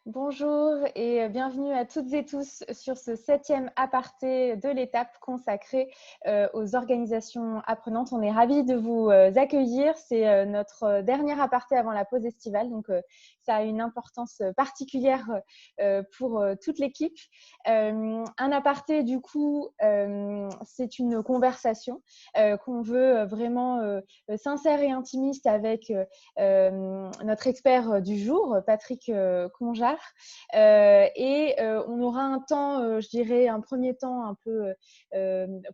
Bonjour et bienvenue à toutes et tous sur ce 7e aparté de l'étape consacrée aux organisations apprenantes. On est ravis de vous accueillir. C'est notre dernier aparté avant la pause estivale, donc ça a une importance particulière pour toute l'équipe. Un aparté, du coup, c'est une conversation qu'on veut vraiment sincère et intimiste avec notre expert du jour, Patrick Conjar. On aura un temps, je dirais, un premier temps un peu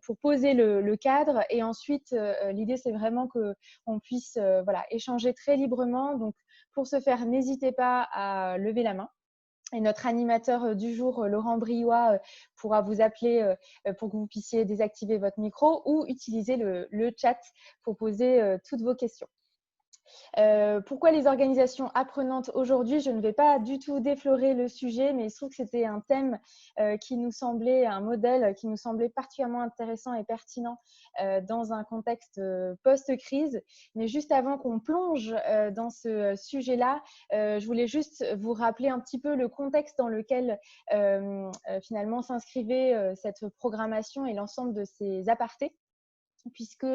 pour poser le cadre. Et ensuite, l'idée, c'est vraiment qu'on puisse voilà, échanger très librement. Donc, pour ce faire, n'hésitez pas à lever la main. Et notre animateur du jour, Laurent Briouat, pourra vous appeler pour que vous puissiez désactiver votre micro ou utiliser le chat pour poser toutes vos questions. Pourquoi les organisations apprenantes aujourd'hui? Je ne vais pas du tout déflorer le sujet, mais il se trouve que c'était un thème qui nous semblait, un modèle qui nous semblait particulièrement intéressant et pertinent dans un contexte post-crise. Mais juste avant qu'on plonge dans ce sujet-là, je voulais juste vous rappeler un petit peu le contexte dans lequel finalement s'inscrivait cette programmation et l'ensemble de ces apartés, puisque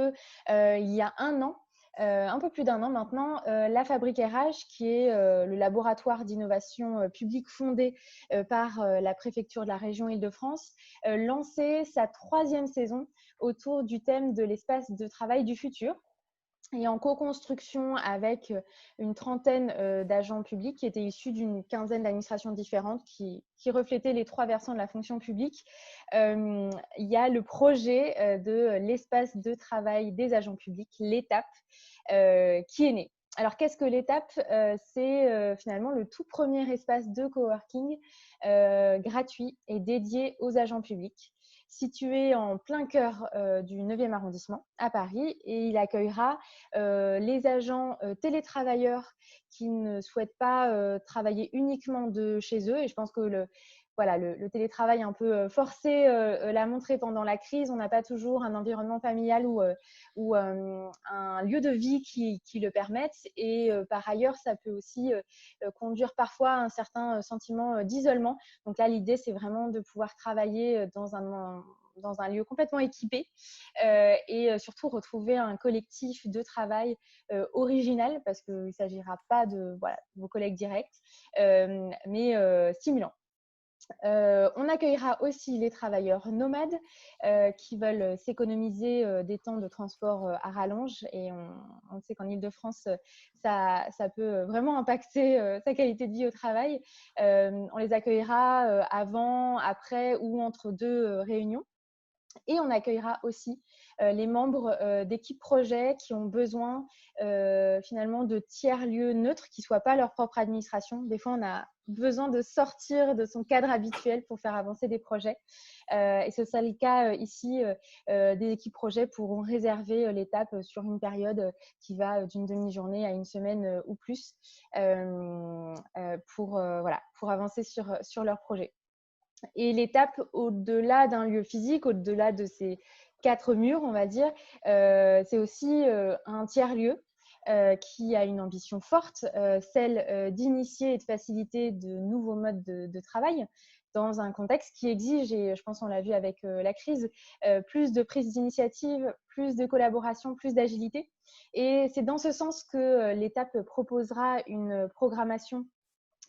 il y a un an, un peu plus d'un an maintenant, la Fabrique RH, qui est le laboratoire d'innovation publique fondé par la préfecture de la région Île-de-France, lançait sa 3e saison autour du thème de l'espace de travail du futur, et en co-construction avec une trentaine d'agents publics qui étaient issus d'une quinzaine d'administrations différentes qui reflétaient les 3 versants de la fonction publique. Il y a le projet de l'espace de travail des agents publics, l'étape, qui est né. Alors, qu'est-ce que l'étape? C'est finalement le tout premier espace de coworking gratuit et dédié aux agents publics, situé en plein cœur du 9e arrondissement à Paris, et il accueillera les agents télétravailleurs qui ne souhaitent pas travailler uniquement de chez eux. Et je pense que le télétravail un peu forcé l'a montré pendant la crise. On n'a pas toujours un environnement familial ou un lieu de vie qui le permette. Et par ailleurs, ça peut aussi conduire parfois à un certain sentiment d'isolement. Donc là, l'idée, c'est vraiment de pouvoir travailler dans un lieu complètement équipé et surtout retrouver un collectif de travail original, parce qu'il ne s'agira pas de vos collègues directs, mais stimulant. On accueillera aussi les travailleurs nomades qui veulent s'économiser des temps de transport à rallonge, et on sait qu'en Île-de-France, ça peut vraiment impacter sa qualité de vie au travail. On les accueillera avant, après ou entre 2 réunions. Et on accueillera aussi les membres d'équipes projets qui ont besoin finalement de tiers-lieux neutres qui ne soient pas leur propre administration. Des fois, on a besoin de sortir de son cadre habituel pour faire avancer des projets. Et c'est ça le cas ici. Des équipes projets pourront réserver l'étape sur une période qui va d'une demi-journée à une semaine ou plus pour avancer sur leur projet. Et l'étape au-delà d'un lieu physique, au-delà de ces 4 murs, on va dire, c'est aussi un tiers-lieu qui a une ambition forte, celle d'initier et de faciliter de nouveaux modes de travail dans un contexte qui exige, et je pense qu'on l'a vu avec la crise, plus de prise d'initiative, plus de collaboration, plus d'agilité. Et c'est dans ce sens que l'étape proposera une programmation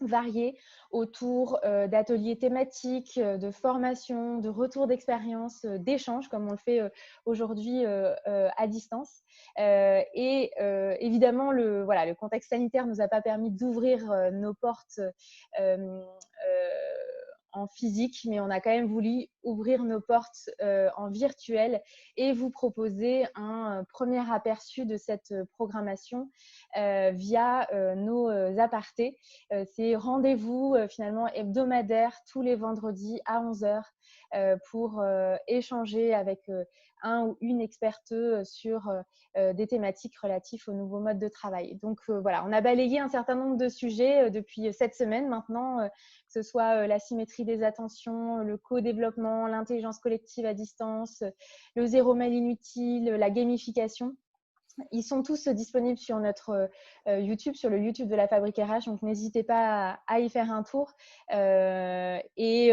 variés autour d'ateliers thématiques, de formations, de retours d'expérience, d'échanges, comme on le fait aujourd'hui à distance. Évidemment, le contexte sanitaire ne nous a pas permis d'ouvrir nos portes en physique, mais on a quand même voulu ouvrir nos portes en virtuel et vous proposer un premier aperçu de cette programmation via nos apartés. C'est rendez-vous finalement hebdomadaire tous les vendredis à 11h pour échanger avec un ou une experte sur des thématiques relatives aux nouveaux modes de travail. Donc voilà, on a balayé un certain nombre de sujets depuis cette semaine maintenant, que ce soit la symétrie des attentions, le co-développement, l'intelligence collective à distance, le zéro mail inutile, la gamification. Ils sont tous disponibles sur notre YouTube, sur le YouTube de la Fabrique RH. Donc, n'hésitez pas à y faire un tour. Et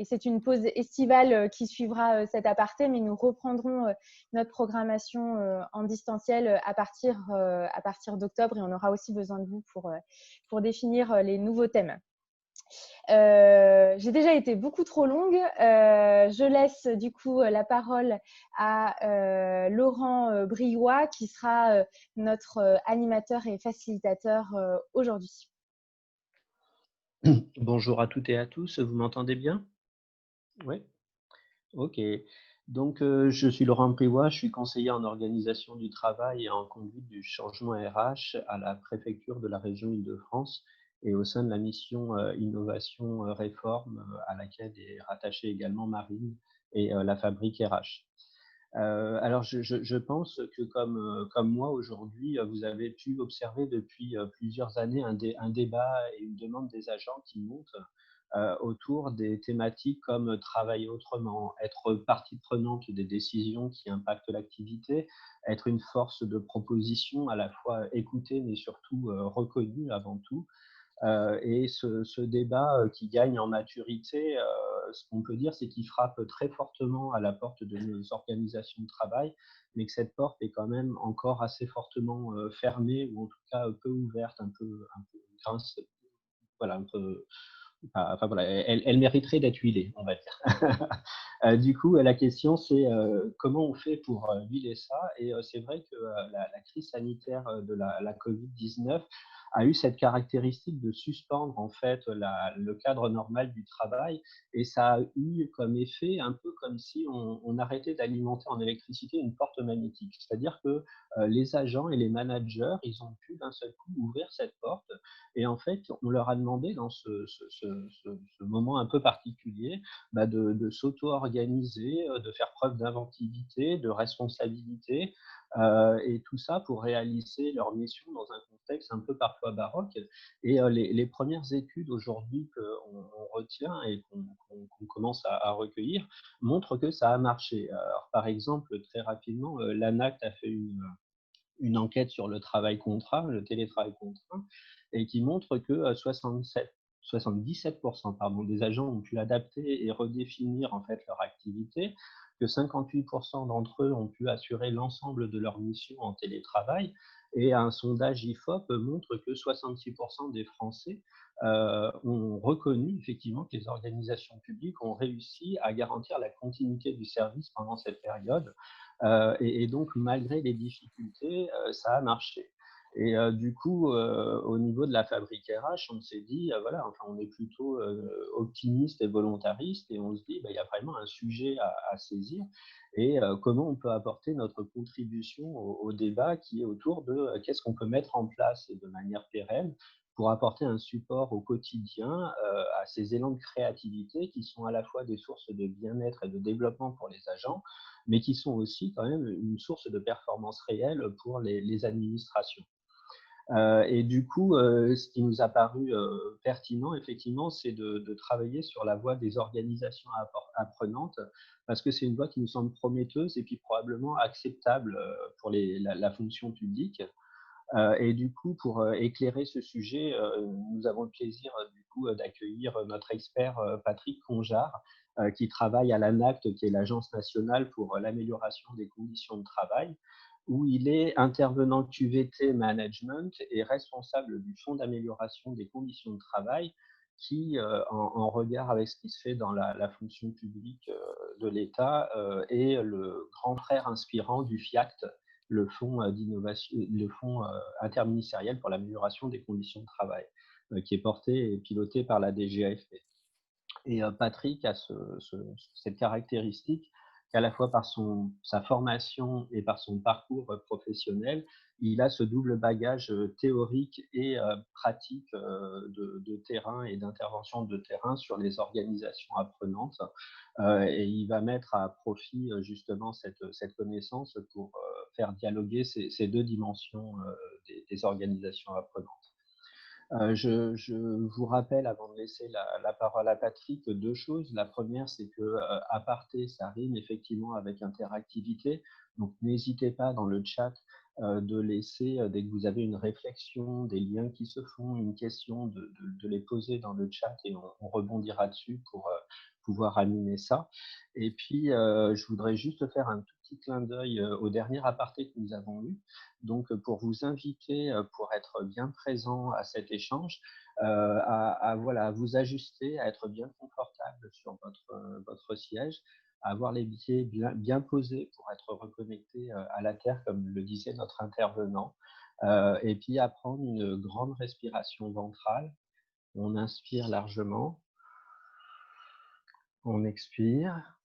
c'est une pause estivale qui suivra cet aparté, mais nous reprendrons notre programmation en distanciel à partir d'octobre, et on aura aussi besoin de vous pour définir les nouveaux thèmes. J'ai déjà été beaucoup trop longue. Je laisse du coup la parole à Laurent Briouat, qui sera notre animateur et facilitateur aujourd'hui. Bonjour à toutes et à tous, vous m'entendez bien? Oui. OK. Donc, je suis Laurent Briouat, je suis conseiller en organisation du travail et en conduite du changement RH à la préfecture de la région Île-de-France et au sein de la mission, innovation, réforme, à laquelle est rattachée également Marine et la Fabrique RH. Alors je pense que comme moi aujourd'hui, vous avez pu observer depuis, plusieurs années un débat et une demande des agents qui montent, autour des thématiques comme travailler autrement, être partie prenante des décisions qui impactent l'activité, être une force de proposition à la fois écoutée mais surtout, reconnue avant tout. Et ce débat qui gagne en maturité, ce qu'on peut dire, c'est qu'il frappe très fortement à la porte de nos organisations de travail, mais que cette porte est quand même encore assez fortement fermée, ou en tout cas peu ouverte, un peu grince, voilà, un peu, enfin voilà, elle mériterait d'être huilée, on va dire. Du coup, la question c'est comment on fait pour huiler ça. Et c'est vrai que la crise sanitaire de la Covid-19 a eu cette caractéristique de suspendre en fait le cadre normal du travail, et ça a eu comme effet un peu comme si on arrêtait d'alimenter en électricité une porte magnétique. C'est-à-dire que les agents et les managers, ils ont pu d'un seul coup ouvrir cette porte, et en fait, on leur a demandé dans ce moment un peu particulier, bah, de s'auto-organiser, de faire preuve d'inventivité, de responsabilité, et tout ça pour réaliser leur mission dans un contexte un peu parfois baroque. Et les premières études aujourd'hui qu'on retient et qu'on commence à recueillir montrent que ça a marché. Alors, par exemple, très rapidement, l'ANACT a fait une enquête sur le travail contraint, le télétravail contraint, et qui montre que 77% pardon, des agents ont pu adapter et redéfinir en fait leur activité, que 58% d'entre eux ont pu assurer l'ensemble de leur mission en télétravail, et un sondage IFOP montre que 66% des Français ont reconnu effectivement que les organisations publiques ont réussi à garantir la continuité du service pendant cette période. Et donc, malgré les difficultés, ça a marché. Et du coup, au niveau de la Fabrique RH, on s'est dit, voilà, enfin, on est plutôt optimiste et volontariste, et on se dit, bah, il y a vraiment un sujet à saisir, et comment on peut apporter notre contribution au débat qui est autour de qu'est-ce qu'on peut mettre en place de manière pérenne pour apporter un support au quotidien à ces élans de créativité qui sont à la fois des sources de bien-être et de développement pour les agents, mais qui sont aussi quand même une source de performance réelle pour les administrations. Et du coup, ce qui nous a paru pertinent, effectivement, c'est de travailler sur la voie des organisations apprenantes, parce que c'est une voie qui nous semble prometteuse et puis probablement acceptable pour la fonction publique. Et du coup, pour éclairer ce sujet, nous avons le plaisir du coup d'accueillir notre expert Patrick Conjard, qui travaille à l'ANACT, qui est l'Agence nationale pour l'amélioration des conditions de travail, où il est intervenant QVT Management et responsable du Fonds d'amélioration des conditions de travail, qui, en regard avec ce qui se fait dans la fonction publique de l'État, est le grand frère inspirant du FIACT, le fonds d'innovation, le fonds interministériel pour l'amélioration des conditions de travail, qui est porté et piloté par la DGAFP. Et Patrick a cette caractéristique qu'à la fois par sa formation et par son parcours professionnel, il a ce double bagage théorique et pratique de terrain et d'intervention de terrain sur les organisations apprenantes. Et il va mettre à profit justement cette connaissance pour faire dialoguer ces deux dimensions des organisations apprenantes. Je vous rappelle, avant de laisser la parole à Patrick, deux choses. La première, c'est que aparté, ça rime effectivement avec interactivité. Donc, n'hésitez pas dans le chat de laisser, dès que vous avez une réflexion, des liens qui se font, une question, de les poser dans le chat et on rebondira dessus pour pouvoir animer ça. Et puis, je voudrais juste faire un tout petit clin d'œil au dernier aparté que nous avons eu. Donc, pour vous inviter, pour être bien présent à cet échange, voilà, à vous ajuster, à être bien confortable sur votre siège, à avoir les pieds bien posés pour être reconnecté à la terre, comme le disait notre intervenant, et puis à prendre une grande respiration ventrale. On inspire largement, on expire.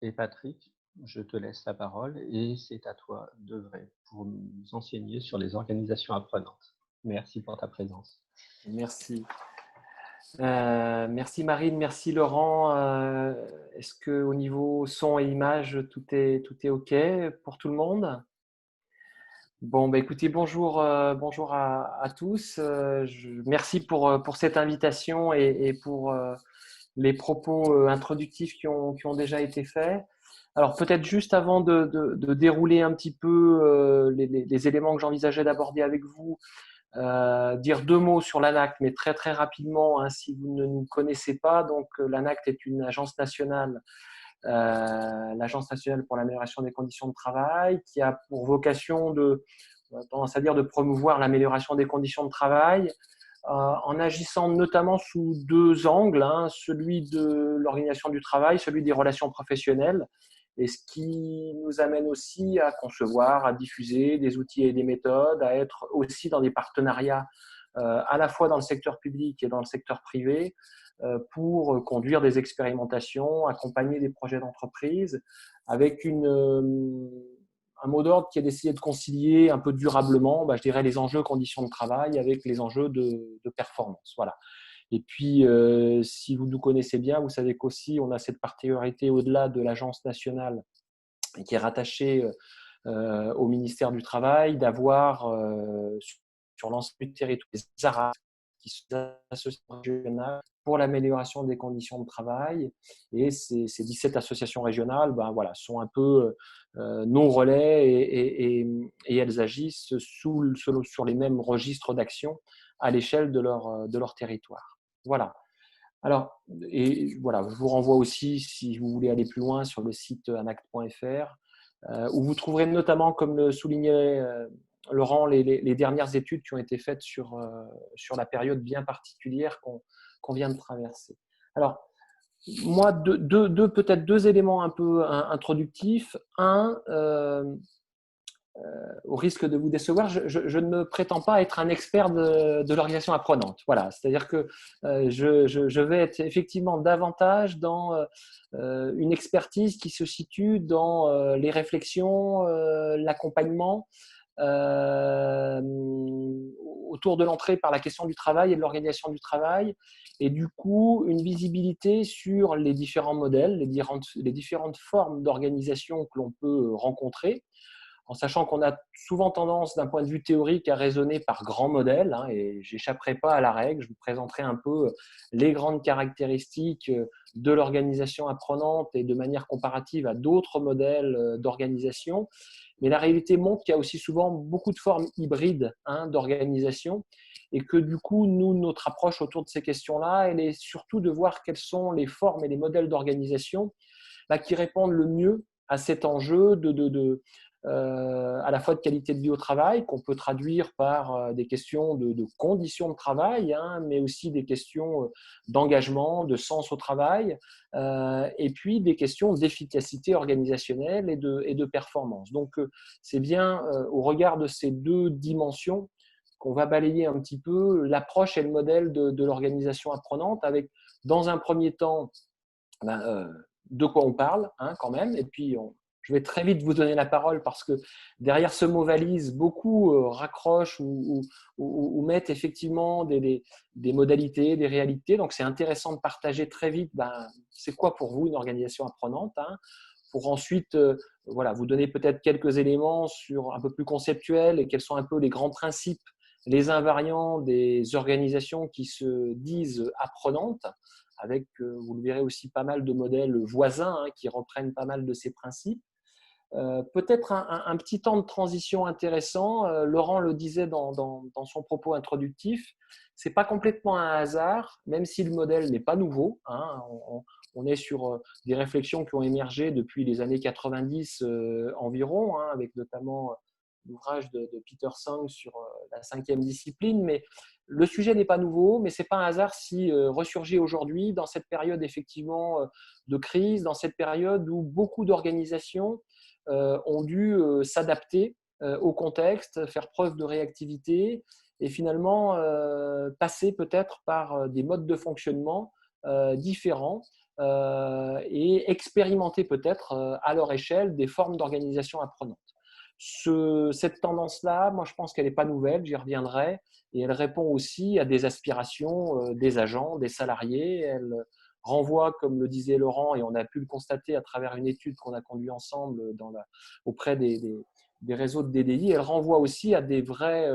Et Patrick, je te laisse la parole et c'est à toi de vrai pour nous enseigner sur les organisations apprenantes. Merci pour ta présence. Merci. Merci Marine, merci Laurent. Est-ce qu'au niveau son et image, tout est OK pour tout le monde? Bon, bah écoutez, bonjour, bonjour à tous. Merci pour cette invitation et pour les propos introductifs qui ont déjà été faits. Alors peut-être juste avant de dérouler un petit peu les éléments que j'envisageais d'aborder avec vous, dire deux mots sur l'ANACT, mais très très rapidement, hein, si vous ne nous connaissez pas. Donc l'ANACT est une agence nationale, l'Agence nationale pour l'amélioration des conditions de travail, qui a pour vocation on a tendance à dire, de promouvoir l'amélioration des conditions de travail, en agissant notamment sous deux angles, hein, celui de l'organisation du travail, celui des relations professionnelles, et ce qui nous amène aussi à concevoir, à diffuser des outils et des méthodes, à être aussi dans des partenariats à la fois dans le secteur public et dans le secteur privé pour conduire des expérimentations, accompagner des projets d'entreprise avec un mot d'ordre qui est d'essayer de concilier un peu durablement, je dirais, les enjeux conditions de travail avec les enjeux de performance. Voilà. Et puis, si vous nous connaissez bien, vous savez qu'aussi, on a cette particularité au-delà de l'Agence nationale qui est rattachée au ministère du Travail, d'avoir sur l'ensemble du territoire des ARAT, qui sont des associations régionales pour l'amélioration des conditions de travail. Et ces 17 associations régionales voilà, sont un peu nos relais et elles agissent sur les mêmes registres d'action à l'échelle de leur territoire. Voilà. Alors, et voilà, je vous renvoie aussi, si vous voulez aller plus loin, sur le site anact.fr, où vous trouverez notamment, comme le soulignait Laurent, les dernières études qui ont été faites sur la période bien particulière qu'on vient de traverser. Alors, moi, peut-être deux éléments un peu introductifs. Un, au risque de vous décevoir, je ne me prétends pas être un expert de l'organisation apprenante. Voilà, c'est-à-dire que je vais être effectivement davantage dans une expertise qui se situe dans les réflexions, l'accompagnement autour de l'entrée par la question du travail et de l'organisation du travail, et du coup une visibilité sur les différents modèles, les différentes formes d'organisation que l'on peut rencontrer, en sachant qu'on a souvent tendance, d'un point de vue théorique, à raisonner par grands modèles, hein, et je n'échapperai pas à la règle. Je vous présenterai un peu les grandes caractéristiques de l'organisation apprenante et de manière comparative à d'autres modèles d'organisation. Mais la réalité montre qu'il y a aussi souvent beaucoup de formes hybrides d'organisation, et que du coup, notre approche autour de ces questions-là, elle est surtout de voir quelles sont les formes et les modèles d'organisation qui répondent le mieux à cet enjeu à la fois de qualité de vie au travail, qu'on peut traduire par des questions de conditions de travail, mais aussi des questions d'engagement, de sens au travail, et puis des questions d'efficacité organisationnelle et de performance. Donc, c'est bien au regard de ces deux dimensions qu'on va balayer un petit peu l'approche et le modèle de l'organisation apprenante, avec, dans un premier temps, de quoi on parle quand même, et puis je vais très vite vous donner la parole parce que derrière ce mot valise, beaucoup raccrochent ou mettent effectivement des modalités, des réalités. Donc, c'est intéressant de partager très vite c'est quoi pour vous une organisation apprenante, pour ensuite voilà, vous donner peut-être quelques éléments un peu plus conceptuels et quels sont un peu les grands principes, les invariants des organisations qui se disent apprenantes, avec, vous le verrez aussi, pas mal de modèles voisins qui reprennent pas mal de ces principes. Peut-être un petit temps de transition intéressant. Laurent le disait dans son propos introductif. C'est pas complètement un hasard, même si le modèle n'est pas nouveau. Hein. On est sur des réflexions qui ont émergé depuis les années 90 environ, hein, avec notamment l'ouvrage de Peter Senge sur la cinquième discipline. Mais le sujet n'est pas nouveau, mais c'est pas un hasard si ressurgit aujourd'hui dans cette période effectivement de crise, dans cette période où beaucoup d'organisations ont dû s'adapter au contexte, faire preuve de réactivité et finalement passer peut-être par des modes de fonctionnement différents et expérimenter peut-être à leur échelle des formes d'organisation apprenante. Cette tendance-là, moi je pense qu'elle n'est pas nouvelle, j'y reviendrai, et elle répond aussi à des aspirations des agents, des salariés. Elle renvoie, comme le disait Laurent, et on a pu le constater à travers une étude qu'on a conduite ensemble auprès des réseaux de DDI, elle renvoie aussi à des vraies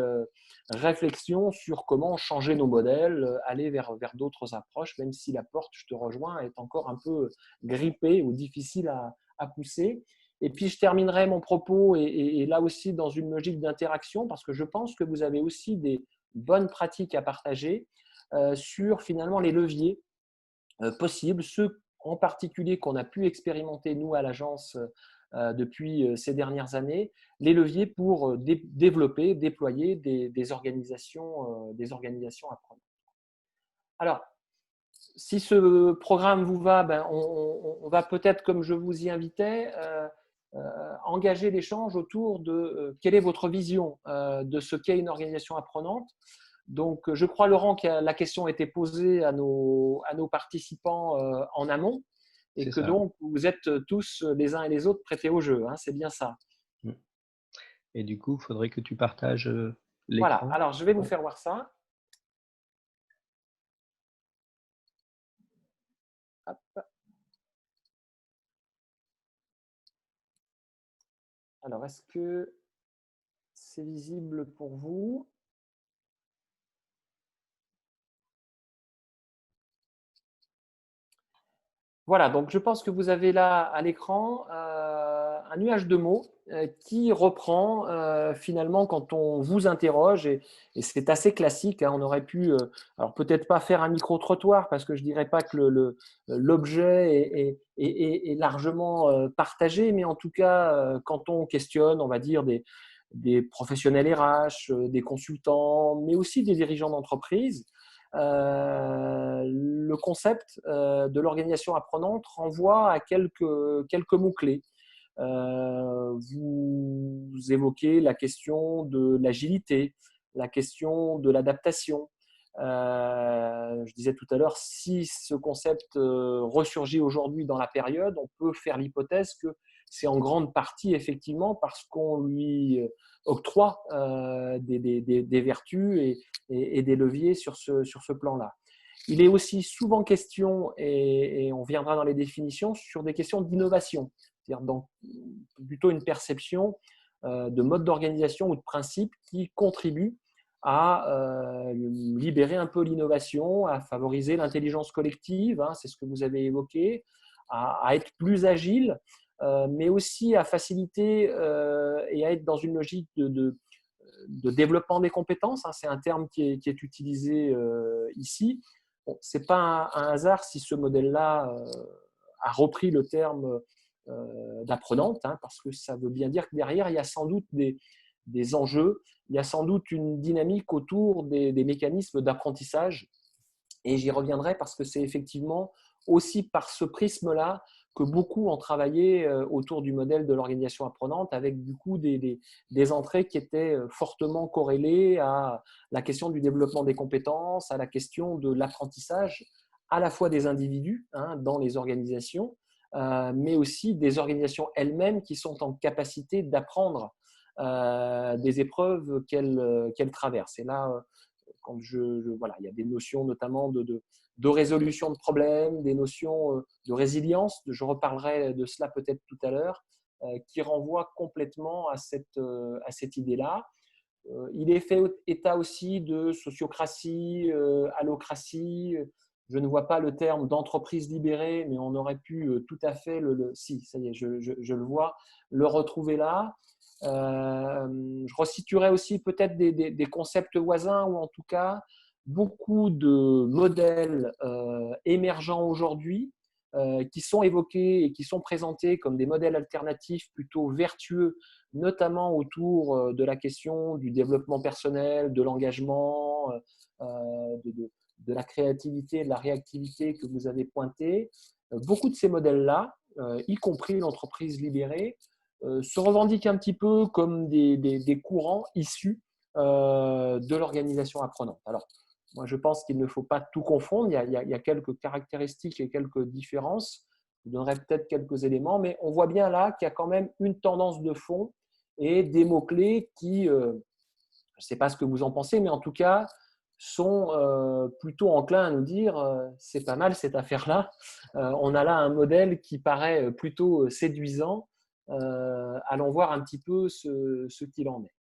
réflexions sur comment changer nos modèles, aller vers d'autres approches, même si la porte, je te rejoins, est encore un peu grippée ou difficile à pousser. Et puis, je terminerai mon propos, et là aussi dans une logique d'interaction, parce que je pense que vous avez aussi des bonnes pratiques à partager sur finalement les leviers possibles, ceux en particulier qu'on a pu expérimenter nous à l'agence depuis ces dernières années, les leviers pour développer, déployer des organisations apprenantes. Alors, si ce programme vous va, ben on va peut-être, comme je vous y invitais, engager l'échange autour de quelle est votre vision de ce qu'est une organisation apprenante. Donc, je crois, Laurent, que la question a été posée à nos participants en amont et que donc vous êtes tous les uns et les autres prêtés au jeu. Hein, c'est bien ça. Et du coup, il faudrait que tu partages Voilà, l'écran. alors je vais vous faire voir ça. Hop. Alors, est-ce que c'est visible pour vous? Voilà, donc je pense que vous avez là à l'écran un nuage de mots qui reprend finalement quand on vous interroge, et c'est assez classique. Hein, on aurait pu, alors peut-être pas faire un micro-trottoir parce que je dirais pas que l'objet est largement partagé, mais en tout cas, quand on questionne, on va dire, des professionnels RH, des consultants, mais aussi des dirigeants d'entreprise, le concept de l'organisation apprenante renvoie à quelques mots-clés. Vous évoquez la question de l'agilité, la question de l'adaptation. Je disais tout à l'heure, si ce concept ressurgit aujourd'hui dans la période, on peut faire l'hypothèse que c'est en grande partie effectivement parce qu'on lui octroie des vertus et des leviers sur ce plan-là. Il est aussi souvent question, et on viendra dans les définitions, sur des questions d'innovation, c'est-à-dire plutôt une perception de mode d'organisation ou de principe qui contribue à libérer un peu l'innovation, à favoriser l'intelligence collective, hein, c'est ce que vous avez évoqué, à être plus agile, mais aussi à faciliter et à être dans une logique de développement des compétences. Hein, c'est un terme qui est utilisé ici. Bon, ce n'est pas un hasard si ce modèle-là a repris le terme d'apprenante, hein, parce que ça veut bien dire que derrière, il y a sans doute des enjeux, il y a sans doute une dynamique autour des mécanismes d'apprentissage. Et j'y reviendrai parce que c'est effectivement aussi par ce prisme-là que beaucoup ont travaillé autour du modèle de l'organisation apprenante, avec du coup des entrées qui étaient fortement corrélées à la question du développement des compétences, à la question de l'apprentissage, à la fois des individus hein, dans les organisations, mais aussi des organisations elles-mêmes qui sont en capacité d'apprendre des épreuves qu'elles traversent. Et là, quand voilà, il y a des notions notamment de résolution de problèmes, des notions de résilience, je reparlerai de cela peut-être tout à l'heure, qui renvoient complètement à cette idée-là. Il est fait état aussi de sociocratie, allocratie, Je ne vois pas le terme d'entreprise libérée, mais on aurait pu tout à fait si, ça y est, je le vois, le retrouver là. Je resituerai aussi peut-être des concepts voisins ou en tout cas beaucoup de modèles émergents aujourd'hui qui sont évoqués et qui sont présentés comme des modèles alternatifs plutôt vertueux, notamment autour de la question du développement personnel, de l'engagement, de la créativité, de la réactivité que vous avez pointé. Beaucoup de ces modèles-là, y compris l'entreprise libérée, se revendiquent un petit peu comme des courants issus de l'organisation apprenante. Alors, moi, je pense qu'il ne faut pas tout confondre. Il y a quelques caractéristiques et quelques différences. Je vous donnerai peut-être quelques éléments, mais on voit bien là qu'il y a quand même une tendance de fond et des mots-clés qui, je ne sais pas ce que vous en pensez, mais en tout cas, sont plutôt enclins à nous dire c'est pas mal cette affaire-là. On a là un modèle qui paraît plutôt séduisant. Allons voir un petit peu ce qu'il en est.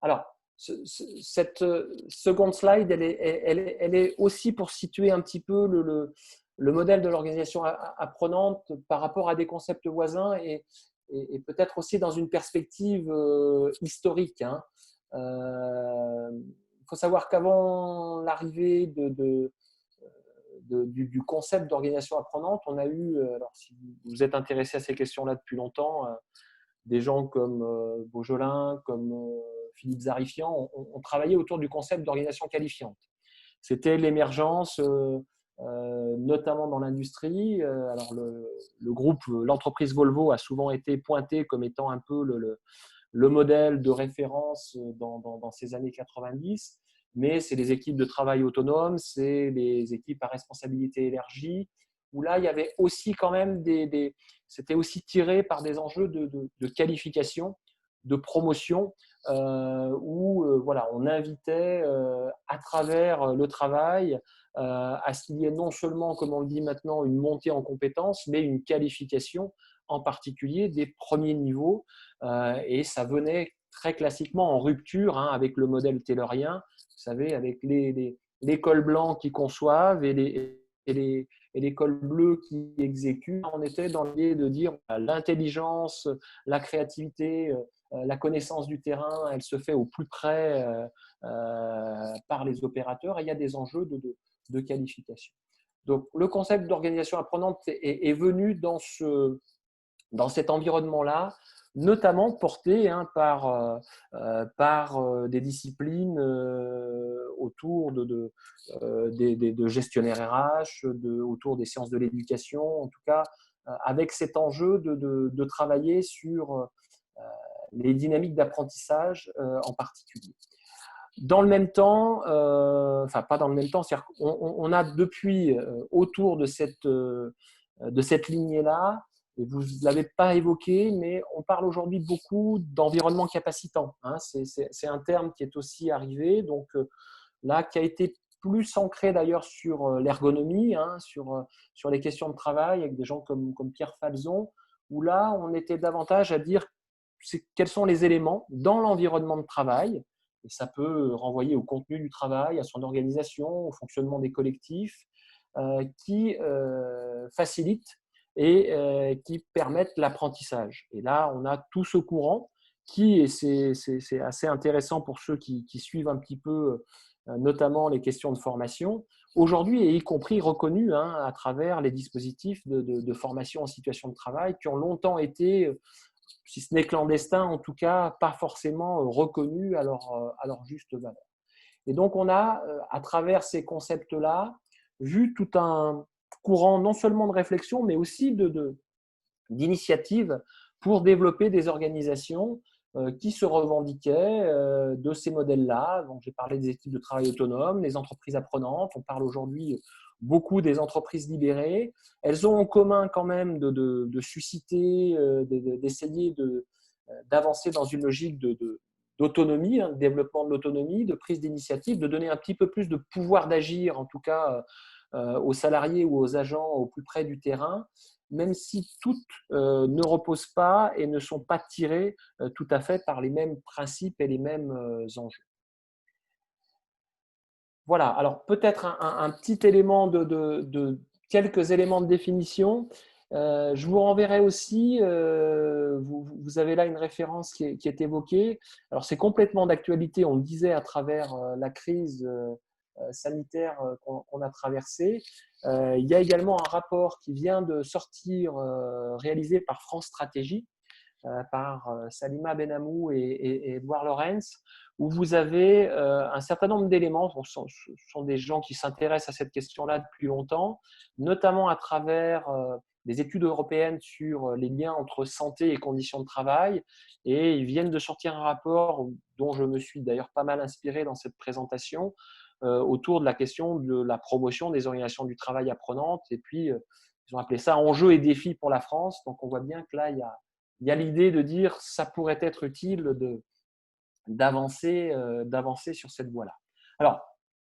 Alors, cette seconde slide, elle est aussi pour situer un petit peu le modèle de l'organisation apprenante par rapport à des concepts voisins et peut-être aussi dans une perspective historique. Hein. Il faut savoir qu'avant l'arrivée du concept d'organisation apprenante, on a eu, alors si vous êtes intéressé à ces questions-là depuis longtemps, des gens comme Beaujolin, comme Philippe Zarifian ont travaillé autour du concept d'organisation qualifiante. C'était l'émergence, notamment dans l'industrie. Alors le groupe, l'entreprise Volvo a souvent été pointé comme étant un peu le modèle de référence dans ces années 90, mais c'est les équipes de travail autonomes, c'est les équipes à responsabilité élargie, où là, il y avait aussi quand même c'était aussi tiré par des enjeux de qualification, de promotion, où voilà, on invitait à travers le travail à ce qu'il y ait non seulement, comme on le dit maintenant, une montée en compétences, mais une qualification, en particulier des premiers niveaux. Et ça venait très classiquement en rupture hein, avec le modèle taylorien, vous savez, avec les cols blancs qui conçoivent et les cols bleus qui exécutent. On était dans l'idée de dire l'intelligence, la créativité, la connaissance du terrain, elle se fait au plus près par les opérateurs et il y a des enjeux de qualification. Donc, le concept d'organisation apprenante est venu dans cet environnement-là, notamment porté hein, par des disciplines autour de gestionnaires RH, autour des sciences de l'éducation, en tout cas avec cet enjeu de travailler sur les dynamiques d'apprentissage en particulier. Dans le même temps, enfin pas dans le même temps, c'est-à-dire qu'on a depuis autour de cette lignée-là, et vous ne l'avez pas évoqué, mais on parle aujourd'hui beaucoup d'environnement capacitant. Hein. C'est un terme qui est aussi arrivé, donc là, qui a été plus ancré d'ailleurs sur l'ergonomie, hein, sur les questions de travail, avec des gens comme Pierre Falzon, où là, on était davantage à dire quels sont les éléments dans l'environnement de travail, et ça peut renvoyer au contenu du travail, à son organisation, au fonctionnement des collectifs, qui facilitent et qui permettent l'apprentissage. Et là, on a tout ce courant qui, et c'est assez intéressant pour ceux qui suivent un petit peu, notamment les questions de formation, aujourd'hui est y compris reconnu hein, à travers les dispositifs de formation en situation de travail qui ont longtemps été, si ce n'est clandestins, en tout cas pas forcément reconnus à leur juste valeur. Et donc, on a, à travers ces concepts-là, vu tout un courant non seulement de réflexion, mais aussi d'initiatives pour développer des organisations qui se revendiquaient de ces modèles-là. Donc, j'ai parlé des équipes de travail autonomes, les entreprises apprenantes. On parle aujourd'hui beaucoup des entreprises libérées. Elles ont en commun quand même de susciter, d'essayer d'avancer dans une logique d'autonomie, hein, de développement de l'autonomie, de prise d'initiative, de donner un petit peu plus de pouvoir d'agir, en tout cas aux salariés ou aux agents au plus près du terrain, même si toutes ne reposent pas et ne sont pas tirées tout à fait par les mêmes principes et les mêmes enjeux. Voilà, alors peut-être un petit élément quelques éléments de définition. Je vous renverrai aussi, vous avez là une référence qui est évoquée. Alors c'est complètement d'actualité, on le disait à travers la crise sanitaire qu'on a traversée. Il y a également un rapport qui vient de sortir, réalisé par France Stratégie, par Salima Benamou et Edouard Lorenz, où vous avez un certain nombre d'éléments. Ce sont des gens qui s'intéressent à cette question-là depuis longtemps, notamment à travers des études européennes sur les liens entre santé et conditions de travail. Et ils viennent de sortir un rapport dont je me suis d'ailleurs pas mal inspiré dans cette présentation, autour de la question de la promotion des orientations du travail apprenantes. Et puis, ils ont appelé ça enjeux et défis pour la France. Donc, on voit bien que là, il y a l'idée de dire ça pourrait être utile d'avancer sur cette voie-là. Alors,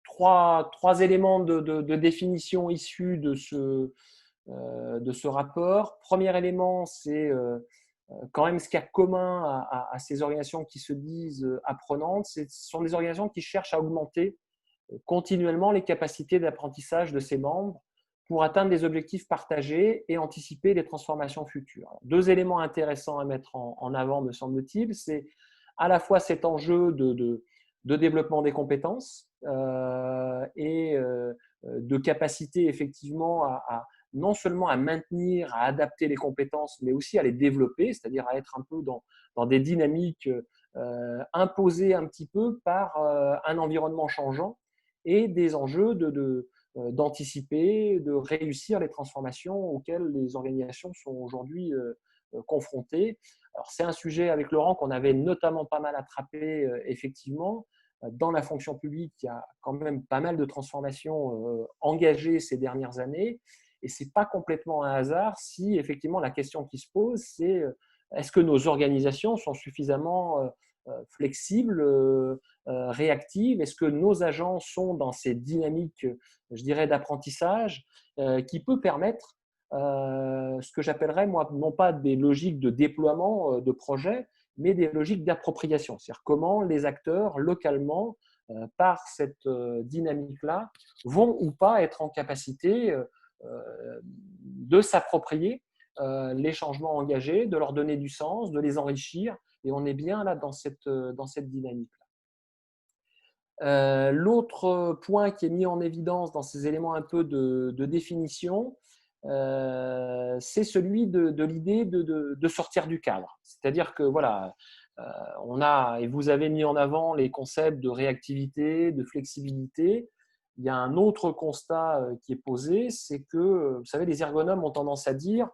trois éléments de définition issus de ce rapport. Premier élément, c'est quand même ce qu'il y a commun à ces organisations qui se disent apprenantes. Ce sont des organisations qui cherchent à augmenter continuellement les capacités d'apprentissage de ses membres pour atteindre des objectifs partagés et anticiper les transformations futures. Alors, deux éléments intéressants à mettre en avant, me semble-t-il, c'est à la fois cet enjeu de développement des compétences et de capacité effectivement non seulement à maintenir, à adapter les compétences, mais aussi à les développer, c'est-à-dire à être un peu dans des dynamiques imposées un petit peu par un environnement changeant et des enjeux d'anticiper, de réussir les transformations auxquelles les organisations sont aujourd'hui confrontées. Alors, c'est un sujet avec Laurent qu'on avait notamment pas mal attrapé, effectivement. Dans la fonction publique, il y a quand même pas mal de transformations engagées ces dernières années. Et ce n'est pas complètement un hasard si, effectivement, la question qui se pose, c'est est-ce que nos organisations sont suffisamment flexibles, réactives? Est-ce que nos agents sont dans ces dynamiques, je dirais, d'apprentissage qui peut permettre ce que j'appellerais, moi, non pas des logiques de déploiement de projets, mais des logiques d'appropriation. C'est-à-dire comment les acteurs, localement, par cette dynamique-là, vont ou pas être en capacité de s'approprier les changements engagés, de leur donner du sens, de les enrichir. Et on est bien là dans cette dynamique-là. L'autre point qui est mis en évidence dans ces éléments un peu de définition, c'est celui de l'idée de sortir du cadre. C'est-à-dire que voilà, on a, et vous avez mis en avant les concepts de réactivité, de flexibilité. Il y a un autre constat qui est posé, c'est que, vous savez, les ergonomes ont tendance à dire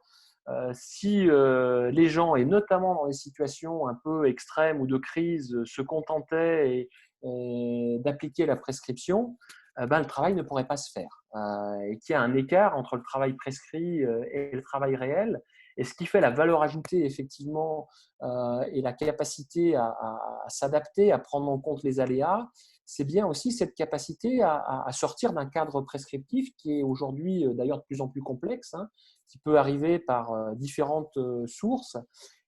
si les gens, et notamment dans les situations un peu extrêmes ou de crise, se contentaient d'appliquer la prescription, le travail ne pourrait pas se faire. Et qu'il y a un écart entre le travail prescrit et le travail réel. Et ce qui fait la valeur ajoutée, effectivement, et la capacité à s'adapter, à prendre en compte les aléas, c'est bien aussi cette capacité à sortir d'un cadre prescriptif qui est aujourd'hui d'ailleurs de plus en plus complexe, hein, qui peut arriver par différentes sources,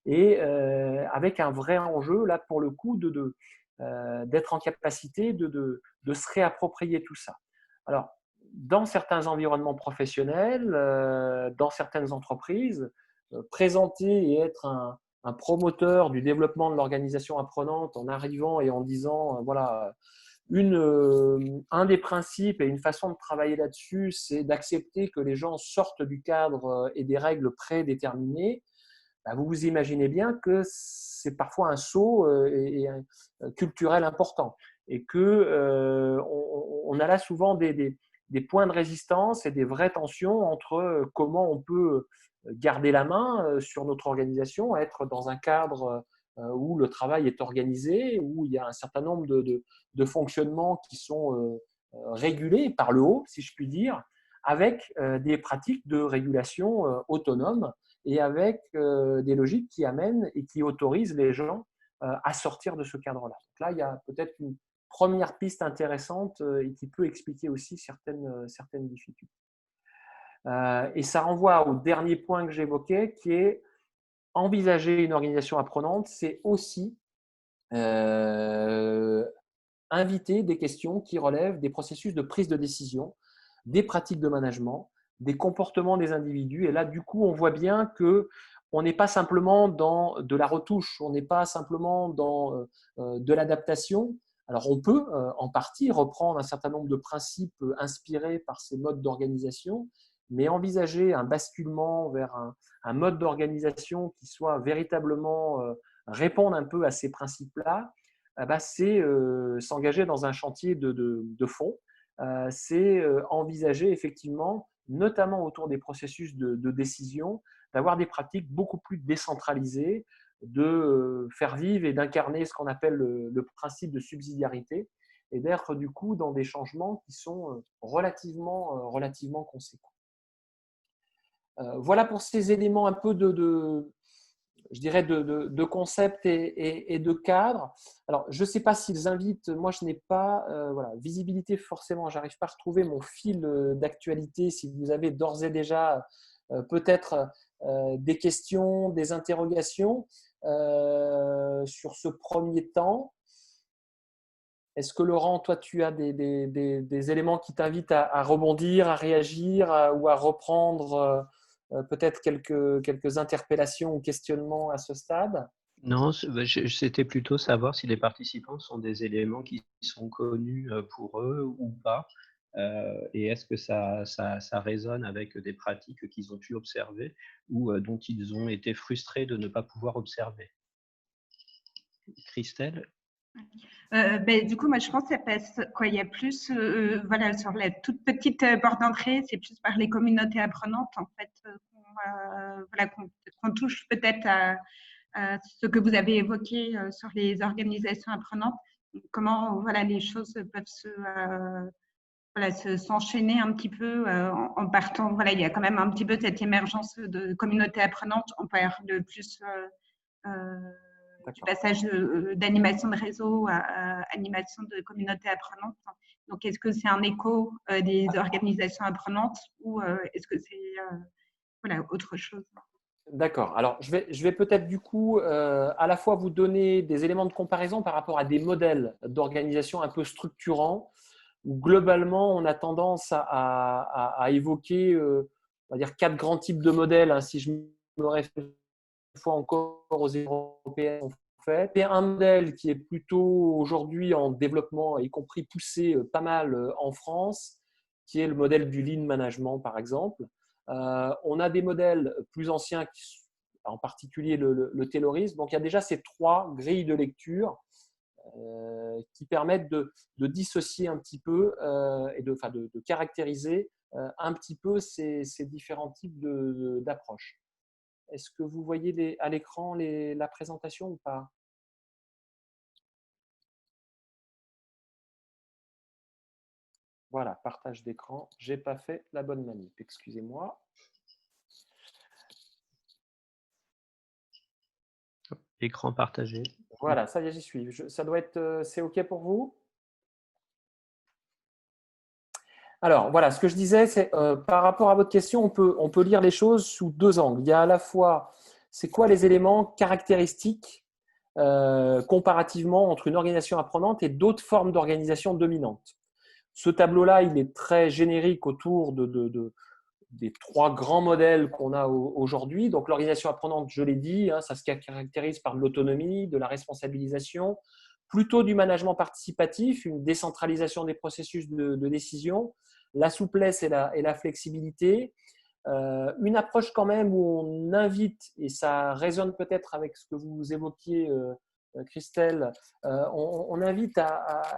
et avec un vrai enjeu, là, pour le coup, d'être en capacité de se réapproprier tout ça. Alors, dans certains environnements professionnels, dans certaines entreprises, présenter et être un promoteur du développement de l'organisation apprenante en arrivant et en disant, voilà, un des principes et une façon de travailler là-dessus, c'est d'accepter que les gens sortent du cadre et des règles prédéterminées. Vous vous imaginez bien que c'est parfois un saut culturel important et que on a là souvent des points de résistance et des vraies tensions entre comment on peut garder la main sur notre organisation, être dans un cadre où le travail est organisé, où il y a un certain nombre de fonctionnements qui sont régulés par le haut, si je puis dire, avec des pratiques de régulation autonomes et avec des logiques qui amènent et qui autorisent les gens à sortir de ce cadre-là. Donc là, il y a peut-être une première piste intéressante et qui peut expliquer aussi certaines difficultés. Et ça renvoie au dernier point que j'évoquais, qui est envisager une organisation apprenante, c'est aussi inviter des questions qui relèvent des processus de prise de décision, des pratiques de management, des comportements des individus. Et là, du coup, on voit bien que on n'est pas simplement dans de la retouche, on n'est pas simplement dans de l'adaptation. Alors, on peut en partie reprendre un certain nombre de principes inspirés par ces modes d'organisation, mais envisager un basculement vers un mode d'organisation qui soit véritablement répondre un peu à ces principes-là, c'est s'engager dans un chantier de fond. C'est envisager effectivement, notamment autour des processus de décision, d'avoir des pratiques beaucoup plus décentralisées, de faire vivre et d'incarner ce qu'on appelle le principe de subsidiarité et d'être du coup dans des changements qui sont relativement conséquents. Voilà pour ces éléments un peu je dirais de concept et de cadre. Alors, je ne sais pas s'ils invitent, moi je n'ai pas, visibilité forcément, je n'arrive pas à retrouver mon fil d'actualité. Si vous avez d'ores et déjà peut-être des questions, des interrogations sur ce premier temps. Est-ce que Laurent, toi, tu as des éléments qui t'invitent à rebondir, à réagir ou à reprendre peut-être quelques interpellations ou questionnements à ce stade? Non, c'était plutôt savoir si les participants sont des éléments qui sont connus pour eux ou pas. Et est-ce que ça résonne avec des pratiques qu'ils ont pu observer ou dont ils ont été frustrés de ne pas pouvoir observer. Christelle? Du coup, moi, je pense que ça passe quoi. Il y a plus, sur la toute petite porte d'entrée, c'est plus par les communautés apprenantes, en fait, qu'on touche peut-être à ce que vous avez évoqué sur les organisations apprenantes. Comment, les choses peuvent s'enchaîner un petit peu en partant. Voilà, il y a quand même un petit peu cette émergence de communautés apprenantes. On parle de plus. Du passage d'animation de réseau à animation de communauté apprenante. Donc, est-ce que c'est un écho des organisations apprenantes ou est-ce que c'est autre chose? D'accord. Alors, je vais peut-être du coup à la fois vous donner des éléments de comparaison par rapport à des modèles d'organisation un peu structurants où globalement, on a tendance à évoquer, on va dire, 4 grands types de modèles. Si je me réfère une fois encore aux Européens, fait. C'est un modèle qui est plutôt aujourd'hui en développement, y compris poussé pas mal en France, qui est le modèle du lean management, par exemple. On a des modèles plus anciens, en particulier le Taylorisme. Donc, il y a déjà ces 3 grilles de lecture qui permettent de dissocier un petit peu et de caractériser un petit peu ces différents types d'approches. Est-ce que vous voyez à l'écran la présentation ou pas? Voilà, partage d'écran. Je n'ai pas fait la bonne manip, excusez-moi. Écran partagé. Voilà, ça y est, j'y suis. Ça doit être, c'est OK pour vous? Alors, voilà, ce que je disais, c'est par rapport à votre question, on peut lire les choses sous 2 angles. Il y a à la fois, c'est quoi les éléments caractéristiques comparativement entre une organisation apprenante et d'autres formes d'organisation dominantes. Ce tableau-là, il est très générique autour des 3 grands modèles qu'on a aujourd'hui. Donc, l'organisation apprenante, je l'ai dit, ça se caractérise par de l'autonomie, de la responsabilisation, plutôt du management participatif, une décentralisation des processus de décision, la souplesse et la flexibilité. Une approche quand même où on invite, et ça résonne peut-être avec ce que vous évoquiez, Christelle, on invite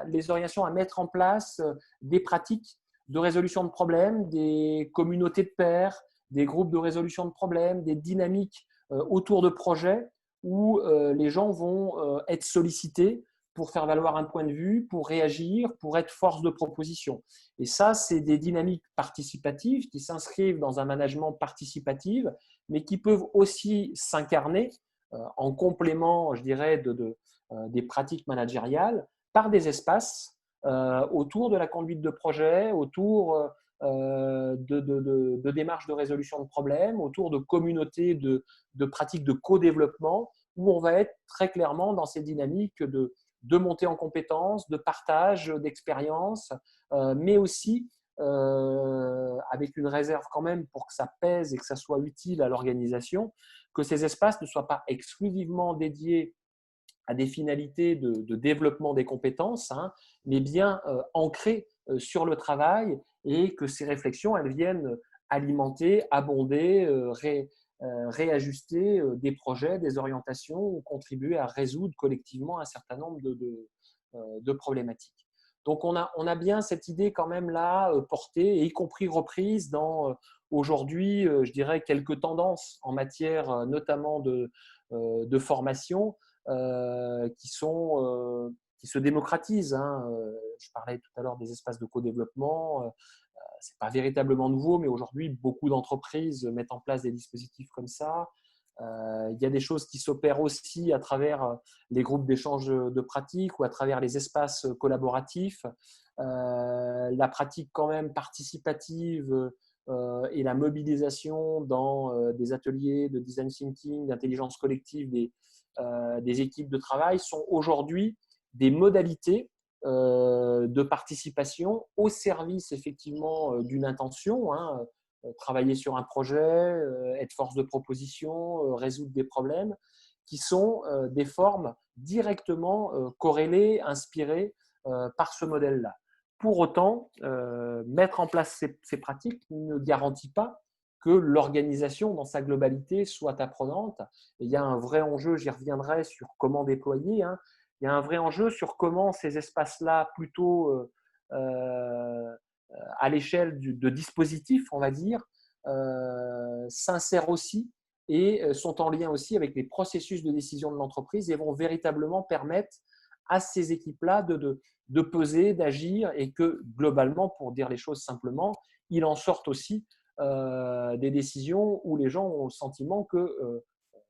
les organisations à mettre en place des pratiques de résolution de problèmes, des communautés de pairs, des groupes de résolution de problèmes, des dynamiques autour de projets où les gens vont être sollicités pour faire valoir un point de vue, pour réagir, pour être force de proposition. Et ça, c'est des dynamiques participatives qui s'inscrivent dans un management participatif, mais qui peuvent aussi s'incarner en complément, je dirais, des pratiques managériales par des espaces autour de la conduite de projet, autour de démarches de résolution de problèmes, autour de communautés de pratiques de co-développement, où on va être très clairement dans ces dynamiques de de montée en compétences, de partage d'expériences, mais aussi avec une réserve quand même pour que ça pèse et que ça soit utile à l'organisation, que ces espaces ne soient pas exclusivement dédiés à des finalités de développement des compétences, hein, mais bien ancrées sur le travail, et que ces réflexions, elles viennent alimenter, abonder, réajuster des projets, des orientations, ou contribuer à résoudre collectivement un certain nombre de problématiques. Donc, on a bien cette idée quand même là portée, et y compris reprise dans aujourd'hui, je dirais, quelques tendances en matière notamment de formation qui se démocratisent, hein. Je parlais tout à l'heure des espaces de co-développement. Ce n'est pas véritablement nouveau, mais aujourd'hui, beaucoup d'entreprises mettent en place des dispositifs comme ça. Il y a des choses qui s'opèrent aussi à travers les groupes d'échange de pratiques ou à travers les espaces collaboratifs. La pratique quand même participative et la mobilisation dans des ateliers de design thinking, d'intelligence collective des équipes de travail sont aujourd'hui des modalités de participation au service effectivement d'une intention, hein, travailler sur un projet, être force de proposition, résoudre des problèmes, qui sont des formes directement corrélées, inspirées par ce modèle-là. Pour autant, mettre en place ces pratiques ne garantit pas que l'organisation dans sa globalité soit apprenante. Et il y a un vrai enjeu, j'y reviendrai, sur comment déployer, hein. Il y a un vrai enjeu sur comment ces espaces-là, plutôt à l'échelle de dispositifs, on va dire, s'insèrent aussi et sont en lien aussi avec les processus de décision de l'entreprise, et vont véritablement permettre à ces équipes-là de peser, d'agir, et que globalement, pour dire les choses simplement, il en sorte aussi des décisions où les gens ont le sentiment que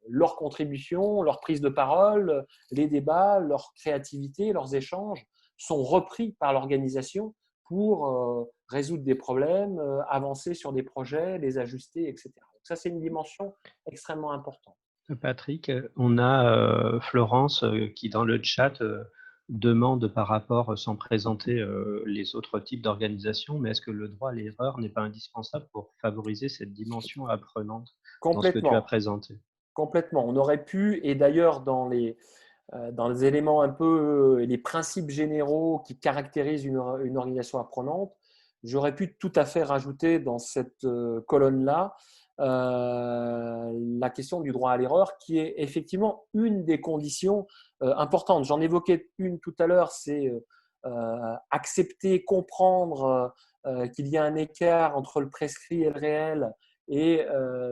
leur contribution, leur prise de parole, les débats, leur créativité, leurs échanges sont repris par l'organisation pour résoudre des problèmes, avancer sur des projets, les ajuster, etc. Donc ça, c'est une dimension extrêmement importante. Patrick, on a Florence qui, dans le chat, demande par rapport, sans présenter les autres types d'organisations, mais est-ce que le droit à l'erreur n'est pas indispensable pour favoriser cette dimension apprenante dans ce que tu as présenté? Complètement. On aurait pu, et d'ailleurs dans les éléments un peu, les principes généraux qui caractérisent une organisation apprenante, j'aurais pu tout à fait rajouter dans cette colonne-là la question du droit à l'erreur, qui est effectivement une des conditions importantes. J'en évoquais une tout à l'heure, c'est accepter, comprendre qu'il y a un écart entre le prescrit et le réel, et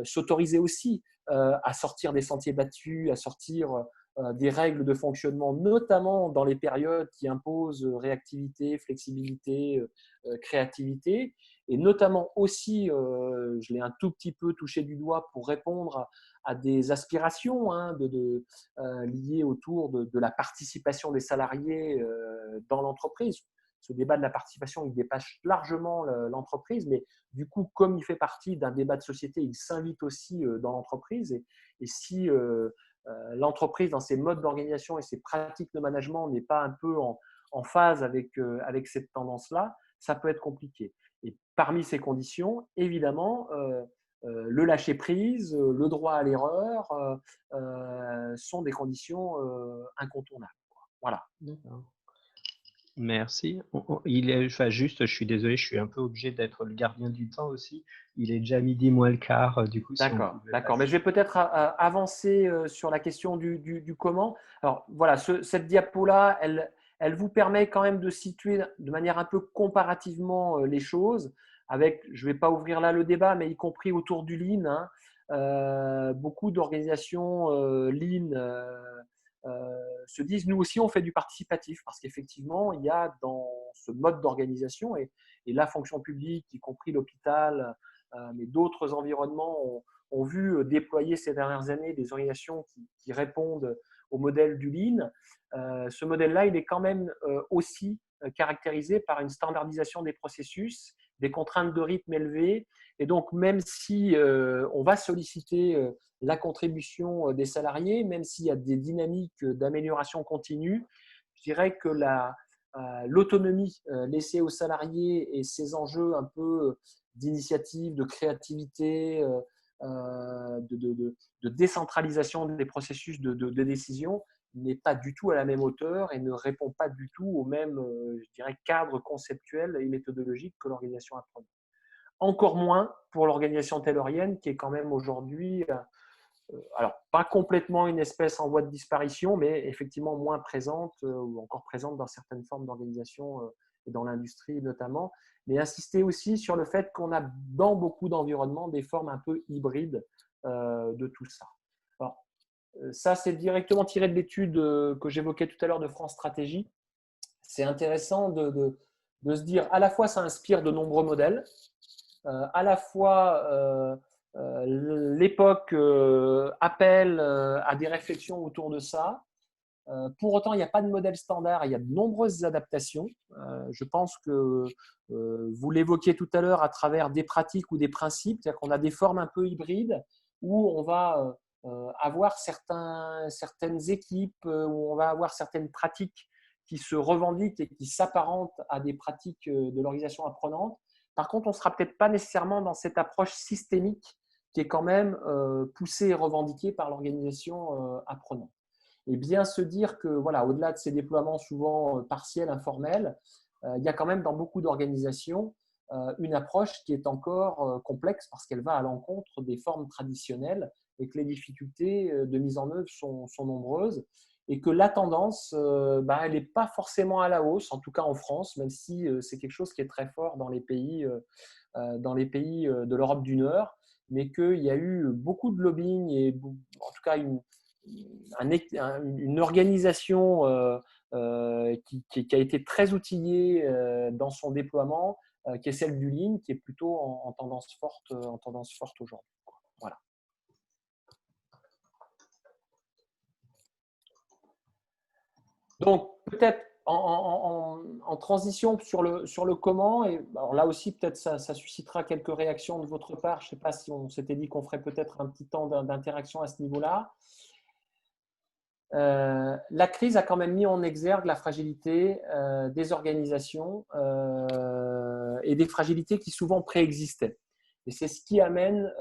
s'autoriser aussi à sortir des sentiers battus, à sortir des règles de fonctionnement, notamment dans les périodes qui imposent réactivité, flexibilité, créativité, et notamment aussi, je l'ai un tout petit peu touché du doigt pour répondre à des aspirations, hein, liées autour de la participation des salariés dans l'entreprise. Ce débat de la participation, il dépasse largement l'entreprise, mais du coup, comme il fait partie d'un débat de société, il s'invite aussi dans l'entreprise. Et si l'entreprise, dans ses modes d'organisation et ses pratiques de management, n'est pas un peu en phase avec cette tendance-là, ça peut être compliqué. Et parmi ces conditions, évidemment, le lâcher-prise, le droit à l'erreur sont des conditions incontournables. Voilà. D'accord. Merci. Juste, je suis désolé, je suis un peu obligé d'être le gardien du temps aussi. Il est déjà midi moins le quart, du coup. D'accord. Mais je vais peut-être avancer sur la question du comment. Alors voilà, cette diapo-là, elle vous permet quand même de situer de manière un peu comparativement les choses. Avec, je ne vais pas ouvrir là le débat, mais y compris autour du Lean, hein, beaucoup d'organisations Lean se disent, nous aussi, on fait du participatif, parce qu'effectivement, il y a dans ce mode d'organisation, et la fonction publique, y compris l'hôpital, mais d'autres environnements ont vu déployer ces dernières années des organisations qui répondent au modèle du Lean. Ce modèle-là, il est quand même aussi caractérisé par une standardisation des processus, des contraintes de rythme élevées. Et donc, même si on va solliciter la contribution des salariés, même s'il y a des dynamiques d'amélioration continue, je dirais que l'autonomie laissée aux salariés et ces enjeux un peu d'initiative, de créativité, de décentralisation des processus de décision n'est pas du tout à la même hauteur et ne répond pas du tout au même, je dirais, cadre conceptuel et méthodologique que l'organisation apprenante. Encore moins pour l'organisation taylorienne qui est quand même aujourd'hui, alors pas complètement une espèce en voie de disparition, mais effectivement moins présente ou encore présente dans certaines formes d'organisation et dans l'industrie notamment. Mais insister aussi sur le fait qu'on a dans beaucoup d'environnements des formes un peu hybrides de tout ça. Alors, ça, c'est directement tiré de l'étude que j'évoquais tout à l'heure de France Stratégie. C'est intéressant de se dire à la fois ça inspire de nombreux modèles, à la fois l'époque appelle à des réflexions autour de ça. Pour autant, il n'y a pas de modèle standard, il y a de nombreuses adaptations. Je pense que vous l'évoquiez tout à l'heure à travers des pratiques ou des principes, c'est-à-dire qu'on a des formes un peu hybrides où on va avoir certaines équipes, où on va avoir certaines pratiques qui se revendiquent et qui s'apparentent à des pratiques de l'organisation apprenante. Par contre, on ne sera peut-être pas nécessairement dans cette approche systémique qui est quand même poussée et revendiquée par l'organisation apprenante. Et bien se dire que, voilà, au-delà de ces déploiements souvent partiels, informels, il y a quand même dans beaucoup d'organisations une approche qui est encore complexe parce qu'elle va à l'encontre des formes traditionnelles et que les difficultés de mise en œuvre sont nombreuses et que la tendance, elle n'est pas forcément à la hausse, en tout cas en France, même si c'est quelque chose qui est très fort dans les pays de l'Europe du Nord, mais qu'il y a eu beaucoup de lobbying et en tout cas une organisation qui a été très outillée dans son déploiement, qui est celle du Lean, qui est plutôt en tendance forte aujourd'hui. Voilà. Donc, peut-être en transition sur le comment, et alors là aussi, peut-être ça suscitera quelques réactions de votre part. Je ne sais pas si on s'était dit qu'on ferait peut-être un petit temps d'interaction à ce niveau-là. La crise a quand même mis en exergue la fragilité des organisations et des fragilités qui souvent préexistaient. Et c'est ce qui amène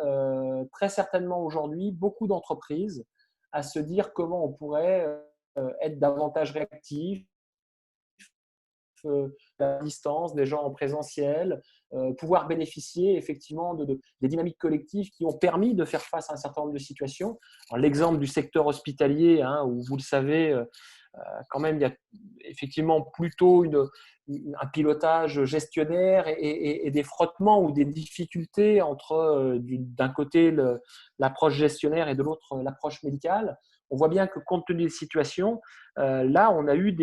très certainement aujourd'hui beaucoup d'entreprises à se dire comment on pourrait être davantage réactif, à distance, des gens en présentiel, pouvoir bénéficier effectivement des dynamiques collectives qui ont permis de faire face à un certain nombre de situations. L'exemple du secteur hospitalier, où vous le savez, quand même, il y a effectivement plutôt un pilotage gestionnaire et des frottements ou des difficultés entre d'un côté l'approche gestionnaire et de l'autre l'approche médicale. On voit bien que compte tenu des situations, là, on a eu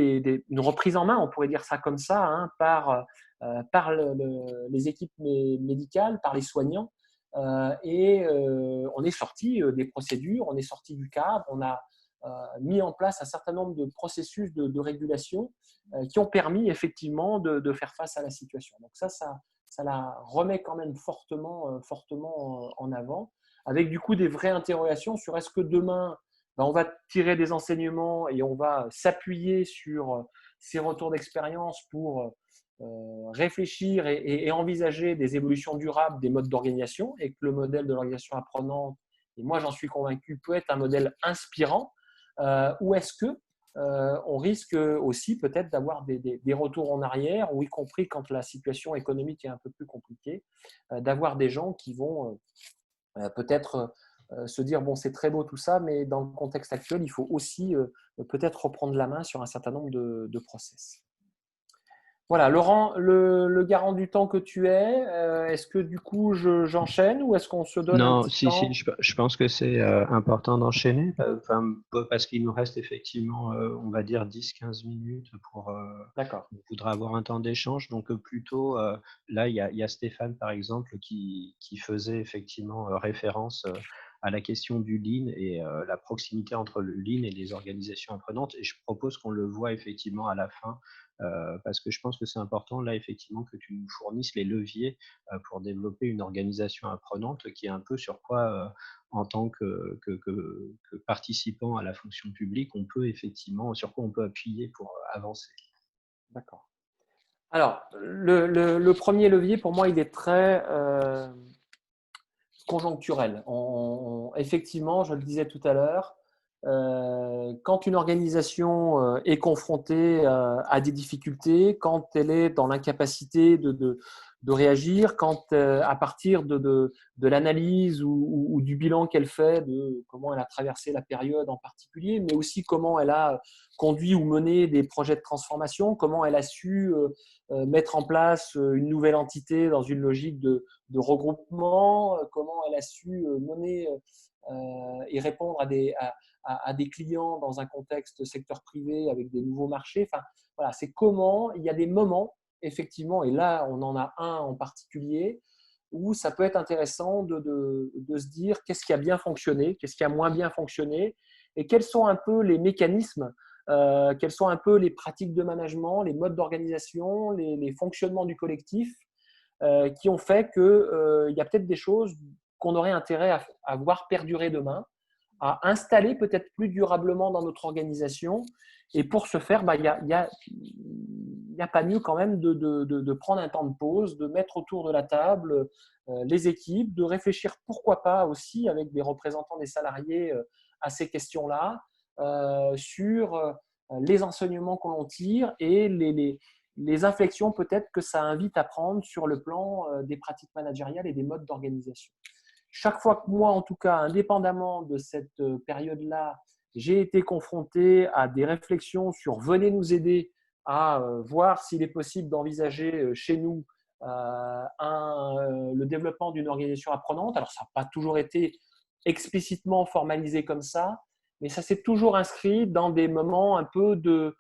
une reprise en main, on pourrait dire ça comme ça, par les équipes médicales, par les soignants. Et on est sorti des procédures, on est sorti du cadre, on a mis en place un certain nombre de processus de régulation qui ont permis effectivement de faire face à la situation. Donc ça la remet quand même fortement en avant, avec du coup des vraies interrogations sur est-ce que demain, on va tirer des enseignements et on va s'appuyer sur ces retours d'expérience pour réfléchir et envisager des évolutions durables des modes d'organisation et que le modèle de l'organisation apprenante, et moi j'en suis convaincu, peut être un modèle inspirant, ou est-ce que on risque aussi peut-être d'avoir des retours en arrière, ou y compris quand la situation économique est un peu plus compliquée, d'avoir des gens qui vont peut-être se dire bon, c'est très beau tout ça, mais dans le contexte actuel, il faut aussi peut-être reprendre la main sur un certain nombre de process. Voilà, Laurent, le garant du temps que tu es, est-ce que du coup j'enchaîne ou est-ce qu'on se donne un petit temps ? Je pense que c'est important d'enchaîner, parce qu'il nous reste effectivement, on va dire 10-15 minutes pour. D'accord. On voudra avoir un temps d'échange, donc plutôt, là, il y a Stéphane par exemple qui faisait effectivement référence à la question du Lean et la proximité entre le Lean et les organisations apprenantes. Et je propose qu'on le voit effectivement à la fin parce que je pense que c'est important là effectivement que tu nous fournisses les leviers pour développer une organisation apprenante qui est un peu sur quoi, en tant que participant à la fonction publique, on peut effectivement, sur quoi on peut appuyer pour avancer. D'accord. Alors, le premier levier, pour moi, il est très conjoncturel. Effectivement, je le disais tout à l'heure, quand une organisation est confrontée à des difficultés, quand elle est dans l'incapacité de réagir, quand à partir de l'analyse ou du bilan qu'elle fait, de comment elle a traversé la période en particulier, mais aussi comment elle a conduit ou mené des projets de transformation, comment elle a su mettre en place une nouvelle entité dans une logique de regroupement, comment elle a su mener et répondre à des clients dans un contexte secteur privé avec des nouveaux marchés. Enfin, voilà, c'est comment il y a des moments, effectivement, et là, on en a un en particulier, où ça peut être intéressant de se dire qu'est-ce qui a bien fonctionné, qu'est-ce qui a moins bien fonctionné, et quels sont un peu les mécanismes, quelles sont un peu les pratiques de management, les modes d'organisation, les fonctionnements du collectif qui ont fait qu'il y a peut-être des choses qu'on aurait intérêt à voir perdurer demain, à installer peut-être plus durablement dans notre organisation. Et pour ce faire, il y a pas mieux quand même de prendre un temps de pause, de mettre autour de la table les équipes, de réfléchir pourquoi pas aussi avec des représentants des salariés à ces questions-là, sur les enseignements qu'on en tire et les inflexions peut-être que ça invite à prendre sur le plan des pratiques managériales et des modes d'organisation. Chaque fois que moi, en tout cas, indépendamment de cette période-là, j'ai été confronté à des réflexions sur venez nous aider à voir s'il est possible d'envisager chez nous le développement d'une organisation apprenante. Alors, ça n'a pas toujours été explicitement formalisé comme ça, mais ça s'est toujours inscrit dans des moments un peu de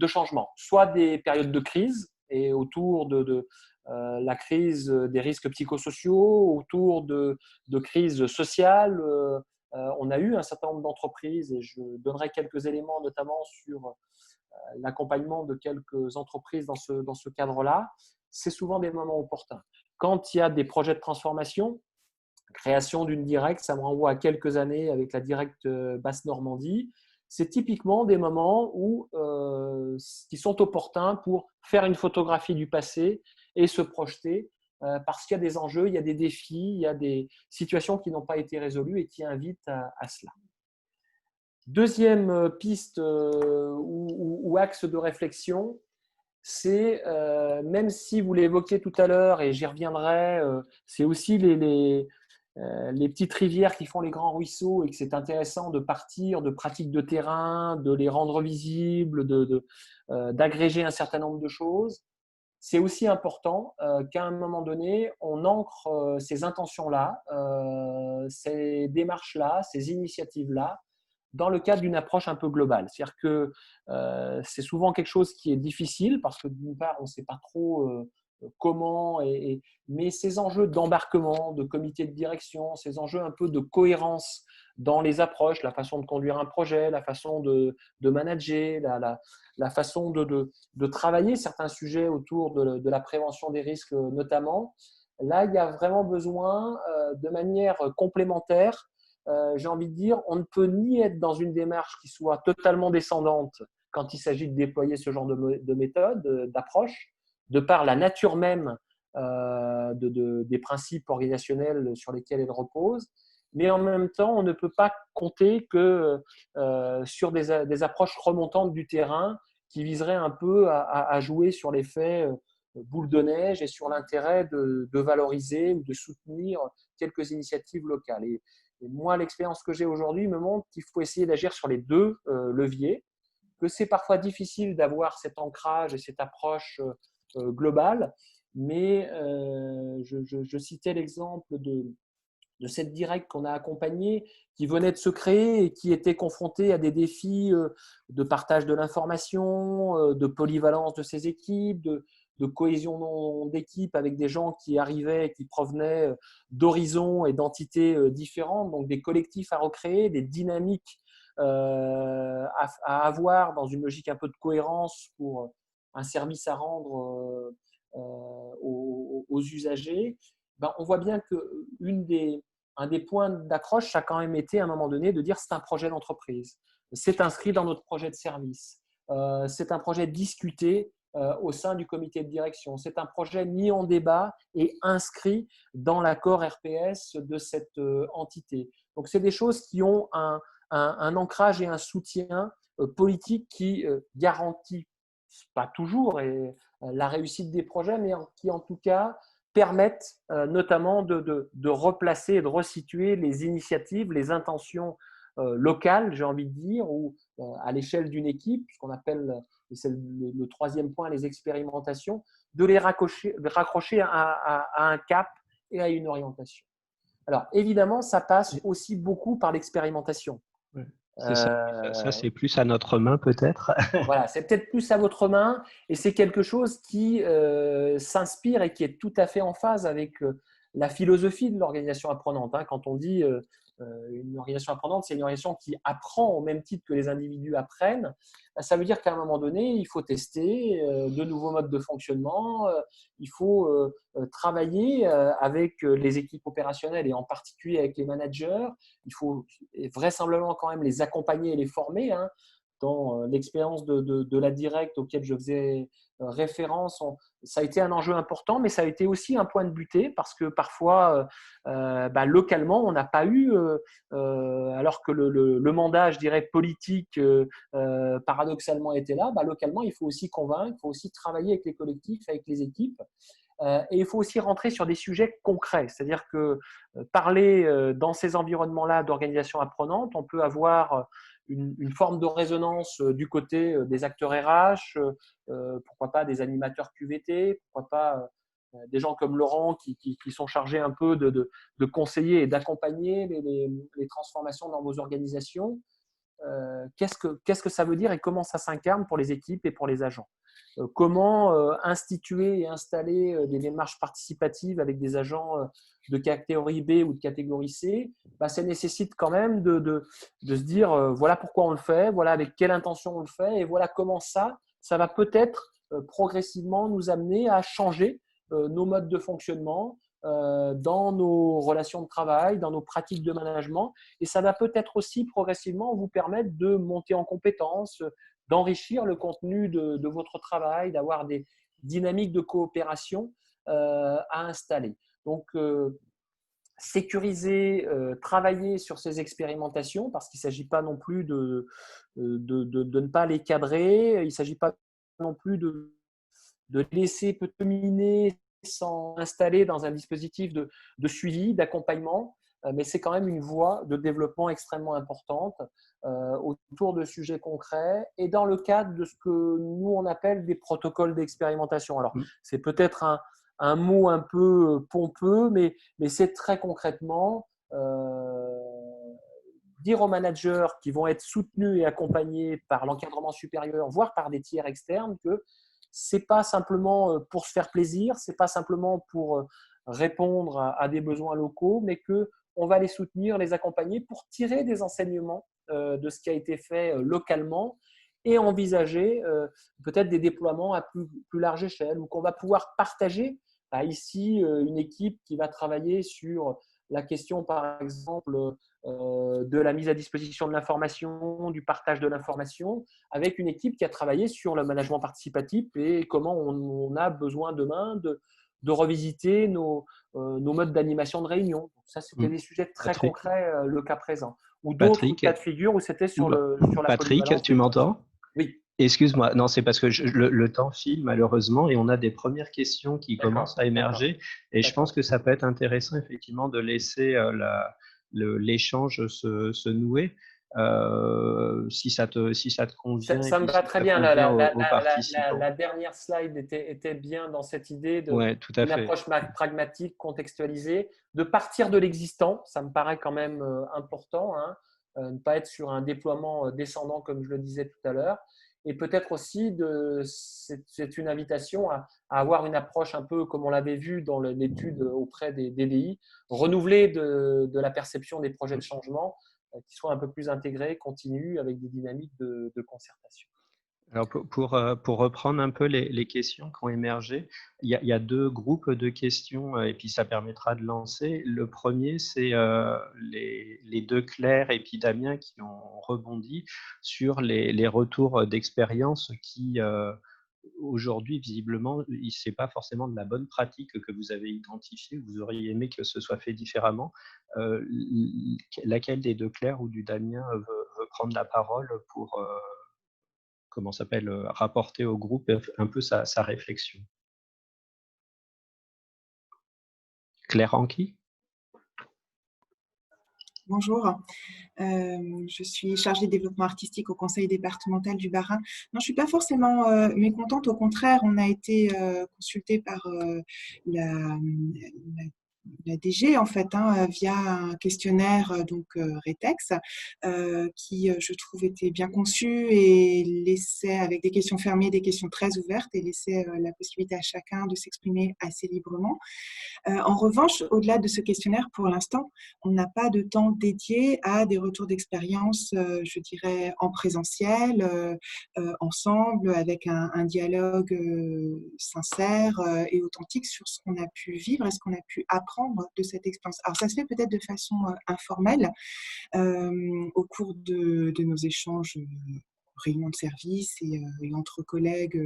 changement, soit des périodes de crise et autour de la crise des risques psychosociaux, autour de crises sociales. On a eu un certain nombre d'entreprises et je donnerai quelques éléments notamment sur l'accompagnement de quelques entreprises dans ce cadre-là. C'est souvent des moments opportuns. Quand il y a des projets de transformation, création d'une directe, ça me renvoie à quelques années avec la directe Basse-Normandie. C'est typiquement des moments qui sont opportuns pour faire une photographie du passé et se projeter parce qu'il y a des enjeux, il y a des défis, il y a des situations qui n'ont pas été résolues et qui invitent à cela. Deuxième piste ou axe de réflexion, c'est, même si vous l'évoquiez tout à l'heure et j'y reviendrai, c'est aussi les petites rivières qui font les grands ruisseaux et que c'est intéressant de partir de pratiques de terrain, de les rendre visibles, d'agréger un certain nombre de choses. C'est aussi important qu'à un moment donné, on ancre ces intentions-là, ces démarches-là, ces initiatives-là dans le cadre d'une approche un peu globale. C'est-à-dire que c'est souvent quelque chose qui est difficile parce que d'une part, on ne sait pas trop comment, mais ces enjeux d'embarquement, de comité de direction, ces enjeux un peu de cohérence dans les approches, la façon de conduire un projet, la façon de manager, la façon de travailler certains sujets autour de la prévention des risques notamment. Là, il y a vraiment besoin de manière complémentaire. J'ai envie de dire, on ne peut ni être dans une démarche qui soit totalement descendante quand il s'agit de déployer ce genre de méthode, d'approche, de par la nature même des principes organisationnels sur lesquels elle repose, mais en même temps, on ne peut pas compter que sur des approches remontantes du terrain qui viseraient un peu à jouer sur l'effet boule de neige et sur l'intérêt de valoriser ou de soutenir quelques initiatives locales. Et moi, l'expérience que j'ai aujourd'hui me montre qu'il faut essayer d'agir sur les deux leviers, que c'est parfois difficile d'avoir cet ancrage et cette approche globale, mais je citais l'exemple de cette directe qu'on a accompagnée, qui venait de se créer et qui était confrontée à des défis de partage de l'information, de polyvalence de ses équipes, de cohésion d'équipe avec des gens qui arrivaient et qui provenaient d'horizons et d'entités différentes, donc des collectifs à recréer, des dynamiques à avoir dans une logique un peu de cohérence pour un service à rendre aux usagers, ben, on voit bien un des points d'accroche, ça a quand même été à un moment donné de dire c'est un projet d'entreprise, c'est inscrit dans notre projet de service, c'est un projet discuté au sein du comité de direction, c'est un projet mis en débat et inscrit dans l'accord RPS de cette entité. Donc, c'est des choses qui ont un ancrage et un soutien politique qui garantit pas toujours la réussite des projets, mais qui en tout cas permettent notamment de replacer et de resituer les initiatives, les intentions locales, j'ai envie de dire, ou à l'échelle d'une équipe, ce qu'on appelle, et c'est le troisième point, les expérimentations, de les raccrocher à un cap et à une orientation. Alors, évidemment, ça passe aussi beaucoup par l'expérimentation. C'est ça c'est plus à notre main peut-être. Voilà, c'est peut-être plus à votre main et c'est quelque chose qui s'inspire et qui est tout à fait en phase avec la philosophie de l'organisation apprenante. Quand on dit une organisation apprenante, c'est une organisation qui apprend au même titre que les individus apprennent. Ça veut dire qu'à un moment donné, il faut tester de nouveaux modes de fonctionnement, il faut travailler avec les équipes opérationnelles et en particulier avec les managers. Il faut vraisemblablement quand même les accompagner et les former. Dans l'expérience de la directe auquel je faisais référence, ça a été un enjeu important, mais ça a été aussi un point de butée parce que parfois, localement, on n'a pas eu, alors que le mandat, je dirais, politique, paradoxalement était là, localement, il faut aussi convaincre, il faut aussi travailler avec les collectifs, avec les équipes. Et il faut aussi rentrer sur des sujets concrets, c'est-à-dire que parler dans ces environnements-là d'organisation apprenante, on peut avoir une forme de résonance du côté des acteurs RH, pourquoi pas des animateurs QVT, pourquoi pas des gens comme Laurent qui sont chargés un peu de conseiller et d'accompagner les transformations dans vos organisations. Qu'est-ce que ça veut dire et comment ça s'incarne pour les équipes et pour les agents? Comment instituer et installer des démarches participatives avec des agents de catégorie B ou de catégorie C? Ça nécessite quand même de se dire voilà pourquoi on le fait, voilà avec quelle intention on le fait et voilà comment ça va peut-être progressivement nous amener à changer nos modes de fonctionnement, dans nos relations de travail, dans nos pratiques de management. Et ça va peut-être aussi progressivement vous permettre de monter en compétences, d'enrichir le contenu de votre travail, d'avoir des dynamiques de coopération à installer. Donc, sécuriser, travailler sur ces expérimentations parce qu'il ne s'agit pas non plus de ne pas les cadrer, il ne s'agit pas non plus de laisser peut-être miner sans installer dans un dispositif de suivi, d'accompagnement, mais c'est quand même une voie de développement extrêmement importante autour de sujets concrets et dans le cadre de ce que nous, on appelle des protocoles d'expérimentation. Alors, c'est peut-être un mot un peu pompeux, mais c'est très concrètement dire aux managers qui vont être soutenus et accompagnés par l'encadrement supérieur, voire par des tiers externes, que ce n'est pas simplement pour se faire plaisir, ce n'est pas simplement pour répondre à des besoins locaux, mais qu'on va les soutenir, les accompagner pour tirer des enseignements de ce qui a été fait localement et envisager peut-être des déploiements à plus large échelle ou qu'on va pouvoir partager. Ici, une équipe qui va travailler sur la question, par exemple, de la mise à disposition de l'information, du partage de l'information, avec une équipe qui a travaillé sur le management participatif et comment on a besoin demain de revisiter nos modes d'animation de réunion. Donc ça, c'était des sujets très concrets, le cas présent. Ou d'autres cas de figure où c'était sur la Patrick, tu m'entends? Oui. Excuse-moi, non, c'est parce que le temps file malheureusement et on a des premières questions qui commencent à émerger et je pense que ça peut être intéressant effectivement de laisser l'échange se nouer. Si ça te convient. Ça me va très bien. La dernière slide était bien dans cette idée d'une approche pragmatique, contextualisée, de partir de l'existant. Ça me paraît quand même important, ne pas être sur un déploiement descendant comme je le disais tout à l'heure. Et peut-être aussi, c'est une invitation à avoir une approche un peu comme on l'avait vu dans l'étude auprès des DDI, renouvelée de la perception des projets de changement, qui soient un peu plus intégrées, continues, avec des dynamiques de concertation. Alors pour reprendre un peu les questions qui ont émergé, il y a 2 groupes de questions et puis ça permettra de lancer. Le premier, c'est les 2 Claire et puis Damien qui ont rebondi sur les retours d'expérience qui, aujourd'hui, visiblement, ce n'est pas forcément de la bonne pratique que vous avez identifiée. Vous auriez aimé que ce soit fait différemment. Laquelle des 2 Claire ou du Damien veut prendre la parole pour comment s'appelle, rapporter au groupe un peu sa réflexion. Claire Anqui? Bonjour, je suis chargée de développement artistique au conseil départemental du Bas-Rhin. Non, je ne suis pas forcément mécontente, au contraire, on a été consulté par la, la DG en fait, via un questionnaire Retex qui je trouve était bien conçu et laissait avec des questions fermées, des questions très ouvertes et laissait la possibilité à chacun de s'exprimer assez librement. En revanche, au-delà de ce questionnaire, pour l'instant, on n'a pas de temps dédié à des retours d'expérience, je dirais, en présentiel, ensemble, avec un dialogue sincère et authentique sur ce qu'on a pu vivre et ce qu'on a pu apprendre de cette expérience. Alors, ça se fait peut-être de façon informelle au cours de nos échanges réunions de service et entre collègues,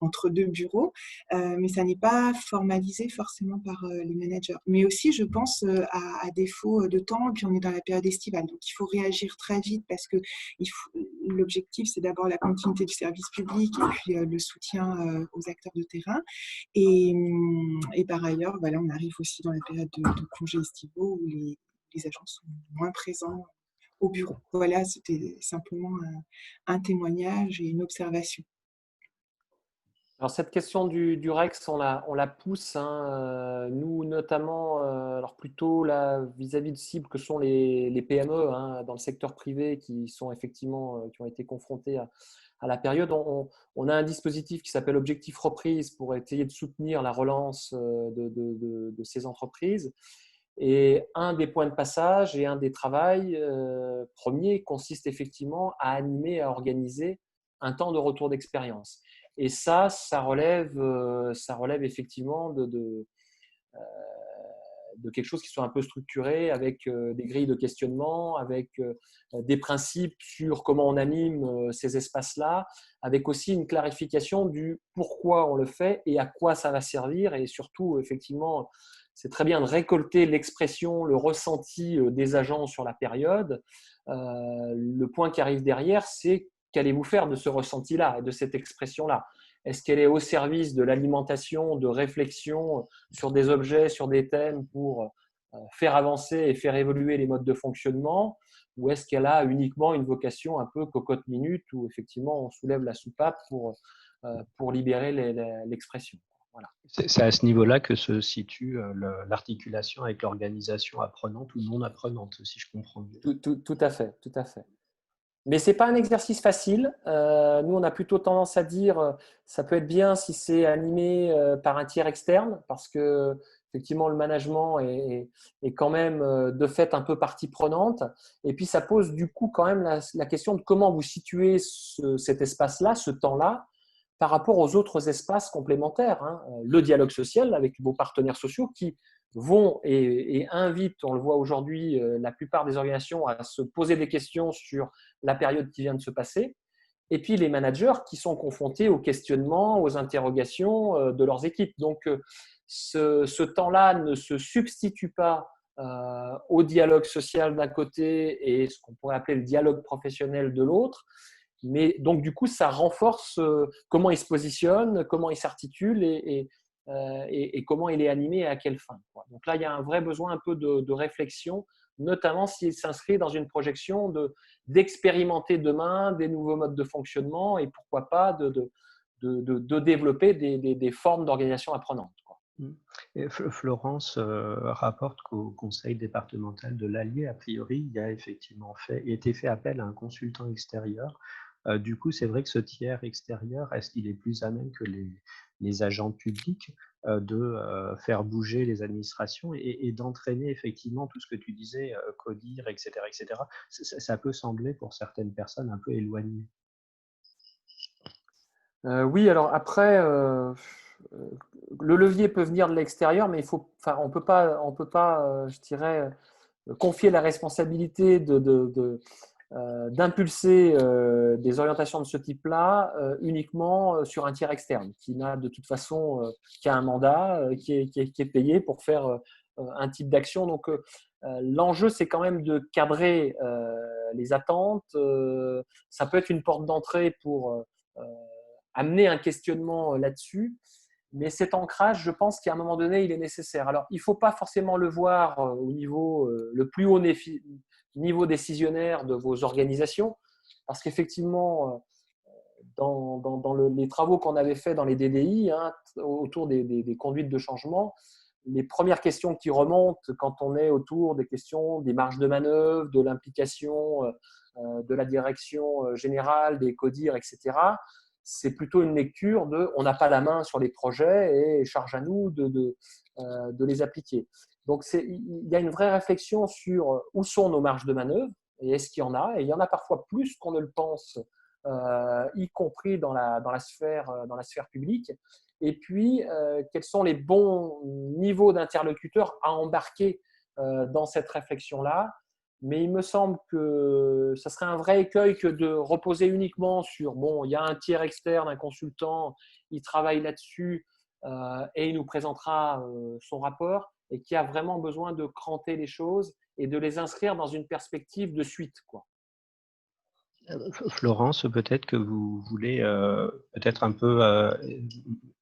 entre 2 bureaux, mais ça n'est pas formalisé forcément par les managers. Mais aussi, je pense, à défaut de temps, et puis on est dans la période estivale, donc il faut réagir très vite parce que l'objectif, c'est d'abord la continuité du service public et puis le soutien aux acteurs de terrain. Et par ailleurs, voilà, on arrive aussi dans la période de congés estivaux où les agents sont moins présents au bureau. Voilà, c'était simplement un témoignage et une observation. Alors, cette question du REX, on la pousse, nous notamment, alors plutôt vis-à-vis de cibles que sont les PME dans le secteur privé qui sont effectivement, qui ont été confrontés à la période. On a un dispositif qui s'appelle Objectif Reprise pour essayer de soutenir la relance de ces entreprises. Et un des points de passage et un des travails premiers consiste effectivement à animer, à organiser un temps de retour d'expérience. Et ça relève effectivement de quelque chose qui soit un peu structuré avec des grilles de questionnement, avec des principes sur comment on anime ces espaces-là, avec aussi une clarification du pourquoi on le fait et à quoi ça va servir. Et surtout, effectivement, c'est très bien de récolter l'expression, le ressenti des agents sur la période. Le point qui arrive derrière, c'est qu'allez-vous faire de ce ressenti-là et de cette expression-là? Est-ce qu'elle est au service de l'alimentation, de réflexion sur des objets, sur des thèmes pour faire avancer et faire évoluer les modes de fonctionnement? Ou est-ce qu'elle a uniquement une vocation un peu cocotte-minute où effectivement on soulève la soupape pour libérer l'expression? Voilà. C'est à ce niveau-là que se situe l'articulation avec l'organisation apprenante ou non apprenante, si je comprends bien. Tout à fait, tout à fait. Mais ce n'est pas un exercice facile. Nous, on a plutôt tendance à dire ça peut être bien si c'est animé par un tiers externe parce que effectivement, le management est quand même de fait un peu partie prenante. Et puis, ça pose du coup quand même la question de comment vous situez cet espace-là, ce temps-là, par rapport aux autres espaces complémentaires. Le dialogue social avec vos partenaires sociaux qui vont et invitent, on le voit aujourd'hui, la plupart des organisations à se poser des questions sur la période qui vient de se passer. Et puis les managers qui sont confrontés aux questionnements, aux interrogations de leurs équipes. Donc, ce temps-là ne se substitue pas au dialogue social d'un côté et ce qu'on pourrait appeler le dialogue professionnel de l'autre. Mais donc, du coup, ça renforce comment il se positionne, comment il s'articule et comment il est animé et à quelle fin. Donc là, il y a un vrai besoin un peu de réflexion, notamment s'il s'inscrit dans une projection d'expérimenter demain des nouveaux modes de fonctionnement et pourquoi pas de développer des formes d'organisation apprenante. Et Florence rapporte qu'au conseil départemental de l'Allier, a priori, il y a effectivement été fait appel à un consultant extérieur. Du coup, c'est vrai que ce tiers extérieur, est-ce qu'il est plus à même que les agents publics de faire bouger les administrations et d'entraîner effectivement tout ce que tu disais, CODIR, etc., etc. Ça peut sembler pour certaines personnes un peu éloigné. Oui, alors après, le levier peut venir de l'extérieur, mais on peut pas, je dirais, confier la responsabilité d'impulser des orientations de ce type-là uniquement sur un tiers externe qui n'a de toute façon qui a un mandat, qui est payé pour faire un type d'action. Donc, l'enjeu, c'est quand même de cadrer les attentes. Ça peut être une porte d'entrée pour amener un questionnement là-dessus. Mais cet ancrage, je pense qu'à un moment donné, il est nécessaire. Alors, il ne faut pas forcément le voir au niveau le plus haut niveau décisionnaire de vos organisations, parce qu'effectivement, dans les travaux qu'on avait fait dans les DDI, autour des conduites de changement, les premières questions qui remontent quand on est autour des questions des marges de manœuvre, de l'implication de la direction générale, des CODIR, etc., c'est plutôt une lecture de on n'a pas la main sur les projets et charge à nous de les appliquer. Donc, il y a une vraie réflexion sur où sont nos marges de manœuvre et est-ce qu'il y en a. Et il y en a parfois plus qu'on ne le pense, y compris dans la sphère publique. Et puis, quels sont les bons niveaux d'interlocuteurs à embarquer dans cette réflexion-là. Mais il me semble que ça serait un vrai écueil que de reposer uniquement sur, bon, il y a un tiers externe, un consultant, il travaille là-dessus et il nous présentera son rapport et qui a vraiment besoin de cranter les choses et de les inscrire dans une perspective de suite, quoi. Florence, peut-être que vous voulez peut-être un peu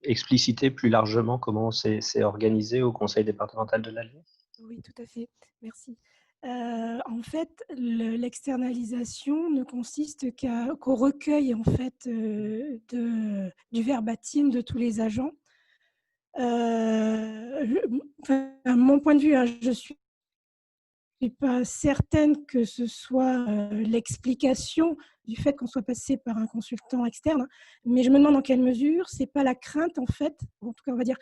expliciter plus largement comment c'est organisé au conseil départemental de l'Allier. Oui, tout à fait. Merci. En fait, l'externalisation ne consiste qu'au recueil en fait, du verbatim de tous les agents. Mon point de vue, je ne suis pas certaine que ce soit l'explication du fait qu'on soit passé par un consultant externe, mais je me demande dans quelle mesure c'est pas la crainte en fait, en tout cas on va dire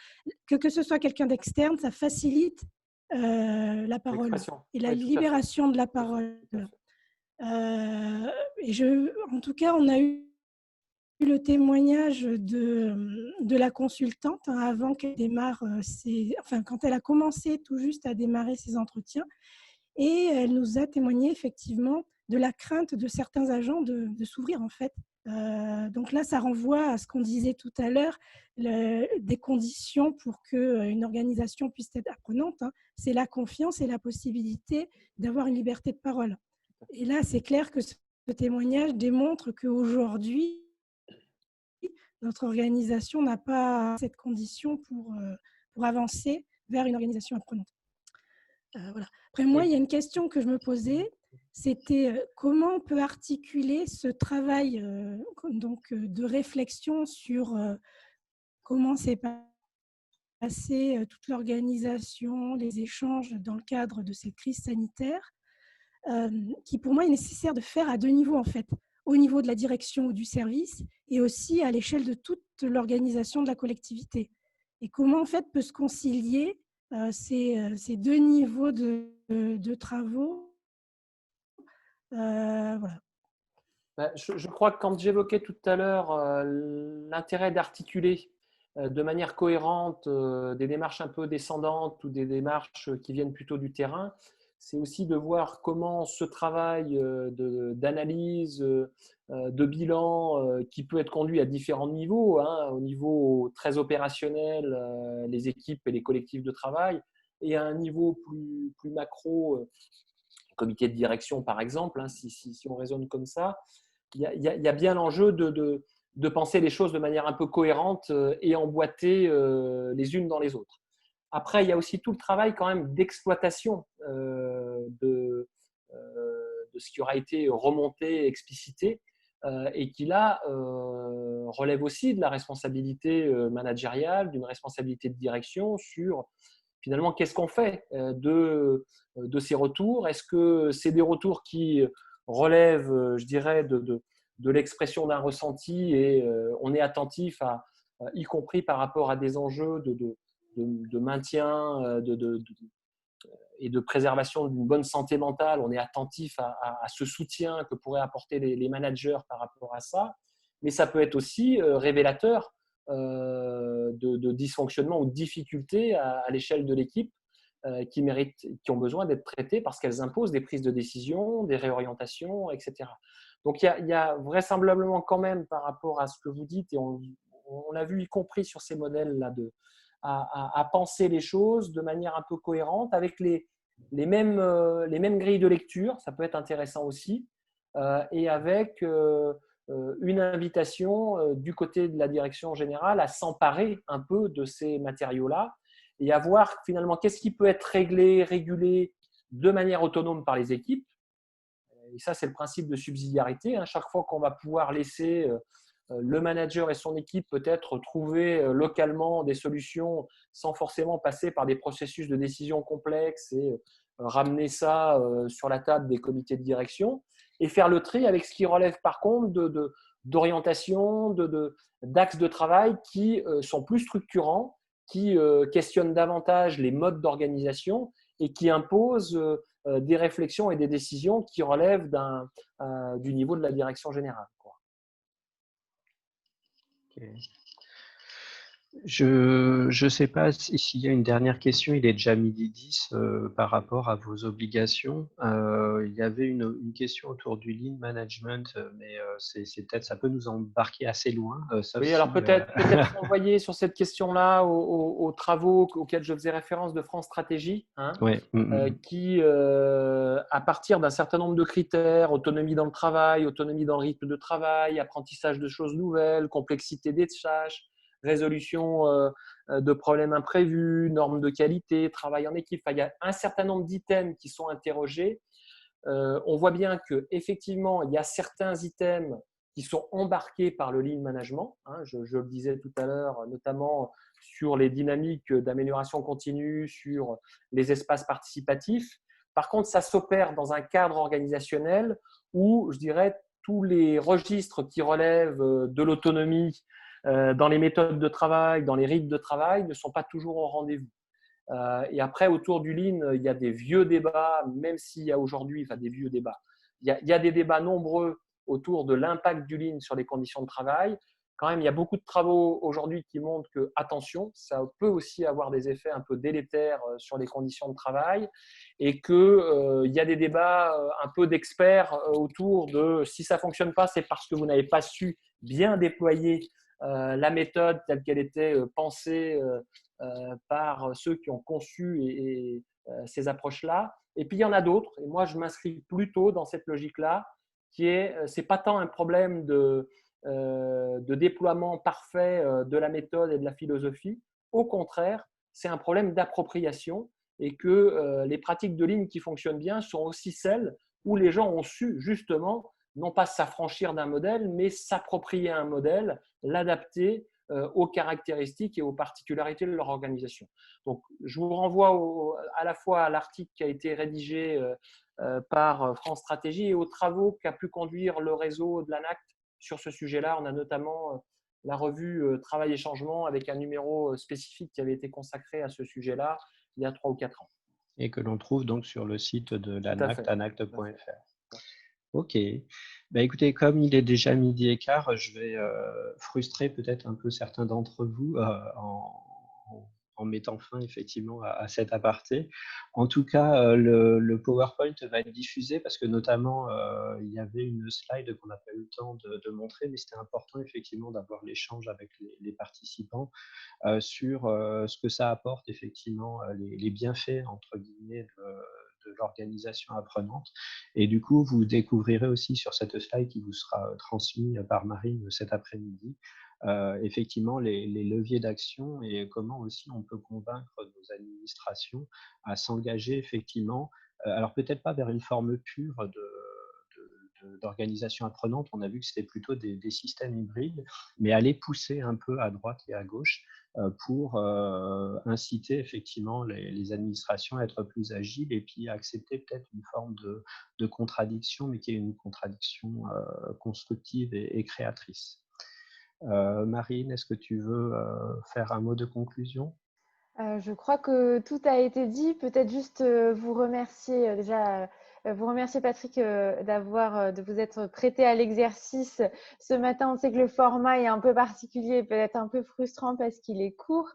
que ce soit quelqu'un d'externe, ça facilite la parole et la libération de la parole. En tout cas, on a eu le témoignage de la consultante avant qu'elle démarre quand elle a commencé tout juste à démarrer ses entretiens, et elle nous a témoigné effectivement de la crainte de certains agents de s'ouvrir en fait. Donc là, ça renvoie à ce qu'on disait tout à l'heure, des conditions pour qu'une organisation puisse être apprenante. C'est la confiance et la possibilité d'avoir une liberté de parole. Et là, c'est clair que ce témoignage démontre qu'aujourd'hui, notre organisation n'a pas cette condition pour avancer vers une organisation apprenante. Voilà. Après, moi, il y a une question que je me posais, c'était comment on peut articuler ce travail de réflexion sur comment s'est passée toute l'organisation, les échanges dans le cadre de cette crise sanitaire, qui pour moi est nécessaire de faire à deux niveaux en fait, au niveau de la direction ou du service et aussi à l'échelle de toute l'organisation de la collectivité. Et comment en fait peut se concilier ces deux niveaux de travaux. Voilà. Je crois que quand j'évoquais tout à l'heure l'intérêt d'articuler de manière cohérente des démarches un peu descendantes ou des démarches qui viennent plutôt du terrain, c'est aussi de voir comment ce travail d'analyse, de bilan qui peut être conduit à différents niveaux, au niveau très opérationnel, les équipes et les collectifs de travail, et à un niveau plus macro, comité de direction par exemple, si on raisonne comme ça, il y a bien l'enjeu de penser les choses de manière un peu cohérente et emboîtée les unes dans les autres. Après, il y a aussi tout le travail quand même d'exploitation de ce qui aura été remonté, explicité, et qui là relève aussi de la responsabilité managériale, d'une responsabilité de direction sur finalement qu'est-ce qu'on fait de ces retours. Est-ce que c'est des retours qui relèvent, je dirais, de l'expression d'un ressenti et on est attentif à y compris par rapport à des enjeux de maintien et de préservation d'une bonne santé mentale. On est attentif à ce soutien que pourraient apporter les managers par rapport à ça. Mais ça peut être aussi révélateur de dysfonctionnement ou de difficultés à l'échelle de l'équipe qui ont besoin d'être traitées parce qu'elles imposent des prises de décision, des réorientations, etc. Donc, il y a vraisemblablement quand même par rapport à ce que vous dites, et on a vu y compris sur ces modèles-là, à penser les choses de manière un peu cohérente avec les mêmes grilles de lecture, ça peut être intéressant aussi, et avec une invitation du côté de la direction générale à s'emparer un peu de ces matériaux-là et à voir finalement qu'est-ce qui peut être réglé, régulé de manière autonome par les équipes. Et ça, c'est le principe de subsidiarité. Chaque fois qu'on va pouvoir laisser le manager et son équipe peut-être trouver localement des solutions sans forcément passer par des processus de décision complexes et ramener ça sur la table des comités de direction et faire le tri avec ce qui relève par contre d'orientation, d'axes de travail qui sont plus structurants, qui questionnent davantage les modes d'organisation et qui imposent des réflexions et des décisions qui relèvent du niveau de la direction générale. Okay. Je ne sais pas s'il y a une dernière question, il est déjà 12h10 par rapport à vos obligations. Il y avait une question autour du lean management, mais c'est peut-être, ça peut nous embarquer assez loin. Oui, alors peut-être renvoyer sur cette question-là aux travaux auxquels je faisais référence de France Stratégie, ouais. Qui, à partir d'un certain nombre de critères, autonomie dans le travail, autonomie dans le rythme de travail, apprentissage de choses nouvelles, complexité des tâches, résolution de problèmes imprévus, normes de qualité, travail en équipe. Enfin, il y a un certain nombre d'items qui sont interrogés. On voit bien qu'effectivement, il y a certains items qui sont embarqués par le lean management. Je le disais tout à l'heure, notamment sur les dynamiques d'amélioration continue, sur les espaces participatifs. Par contre, ça s'opère dans un cadre organisationnel où, je dirais, tous les registres qui relèvent de l'autonomie dans les méthodes de travail, dans les rythmes de travail, ne sont pas toujours au rendez-vous. Et après, autour du lean, il y a des vieux débats, même s'il y a aujourd'hui, enfin des vieux débats, il y a des débats nombreux autour de l'impact du lean sur les conditions de travail. Quand même, il y a beaucoup de travaux aujourd'hui qui montrent que, attention, ça peut aussi avoir des effets un peu délétères sur les conditions de travail et qu'il y a des débats un peu d'experts autour de si ça ne fonctionne pas, c'est parce que vous n'avez pas su bien déployer la méthode telle qu'elle était pensée par ceux qui ont conçu ces approches-là. Et puis, il y en a d'autres, et moi, je m'inscris plutôt dans cette logique-là, qui est, c'est pas tant un problème de déploiement parfait de la méthode et de la philosophie. Au contraire, c'est un problème d'appropriation et que les pratiques de ligne qui fonctionnent bien sont aussi celles où les gens ont su justement non pas s'affranchir d'un modèle, mais s'approprier un modèle, l'adapter aux caractéristiques et aux particularités de leur organisation. Donc, je vous renvoie à la fois à l'article qui a été rédigé par France Stratégie et aux travaux qu'a pu conduire le réseau de l'ANACT sur ce sujet-là. On a notamment la revue Travail et Changement avec un numéro spécifique qui avait été consacré à ce sujet-là il y a 3 ou 4 ans. Et que l'on trouve donc sur le site de l'ANACT, anact.fr. Ok. Bah, écoutez, comme il est déjà 12h15, je vais frustrer peut-être un peu certains d'entre vous en mettant fin effectivement à cet aparté. En tout cas, le PowerPoint va être diffusé parce que notamment, il y avait une slide qu'on n'a pas eu le temps de montrer, mais c'était important effectivement d'avoir l'échange avec les participants sur ce que ça apporte effectivement, les bienfaits entre guillemets de l'organisation apprenante. Et du coup, vous découvrirez aussi sur cette slide qui vous sera transmise par Marine cet après-midi, effectivement les leviers d'action et comment aussi on peut convaincre nos administrations à s'engager effectivement, alors peut-être pas vers une forme pure d'organisation apprenante, on a vu que c'était plutôt des systèmes hybrides, mais aller pousser un peu à droite et à gauche pour inciter effectivement les administrations à être plus agiles et puis à accepter peut-être une forme de contradiction, mais qui est une contradiction constructive et créatrice. Marine, est-ce que tu veux faire un mot de conclusion? Je crois que tout a été dit. Peut-être juste vous remercier déjà, vous remercier Patrick de vous être prêté à l'exercice ce matin. On sait que le format est un peu particulier, peut-être un peu frustrant parce qu'il est court.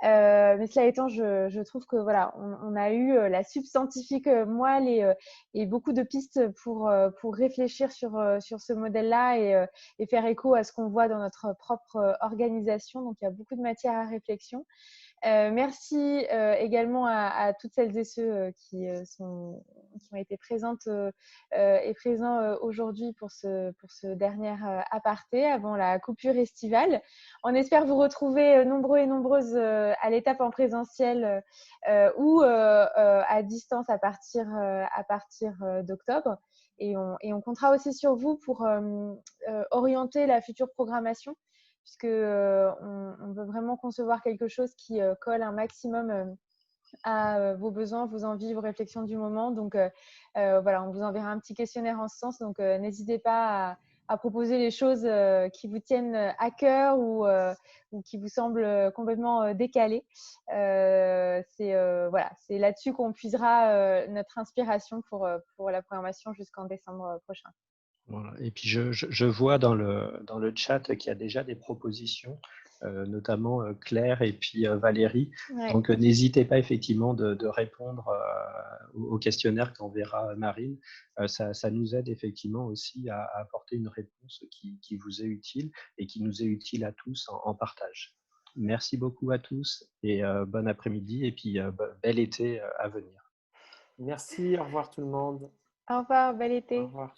Mais cela étant, je trouve que voilà, on a eu la substantifique moelle et beaucoup de pistes pour réfléchir sur ce modèle-là et faire écho à ce qu'on voit dans notre propre organisation. Donc, il y a beaucoup de matière à réflexion. Merci également à toutes celles et ceux qui ont été présentes et présents aujourd'hui pour ce dernier aparté avant la coupure estivale. On espère vous retrouver nombreux et nombreuses à l'étape en présentiel ou à distance à partir d'octobre. Et on comptera aussi sur vous pour orienter la future programmation, puisque on veut vraiment concevoir quelque chose qui colle un maximum à vos besoins, vos envies, vos réflexions du moment. Donc voilà, on vous enverra un petit questionnaire en ce sens. Donc n'hésitez pas à proposer les choses qui vous tiennent à cœur ou qui vous semblent complètement décalées. C'est là-dessus qu'on puisera notre inspiration pour la programmation jusqu'en décembre prochain. Voilà. Et puis je vois dans le chat qu'il y a déjà des propositions, notamment Claire et puis Valérie. Ouais. Donc n'hésitez pas effectivement de répondre au questionnaire qu'enverra Marine. Ça nous aide effectivement aussi à apporter une réponse qui vous est utile et qui nous est utile à tous en partage. Merci beaucoup à tous et bon après-midi et puis bel été à venir. Merci, au revoir tout le monde. Au revoir, bel été. Au revoir.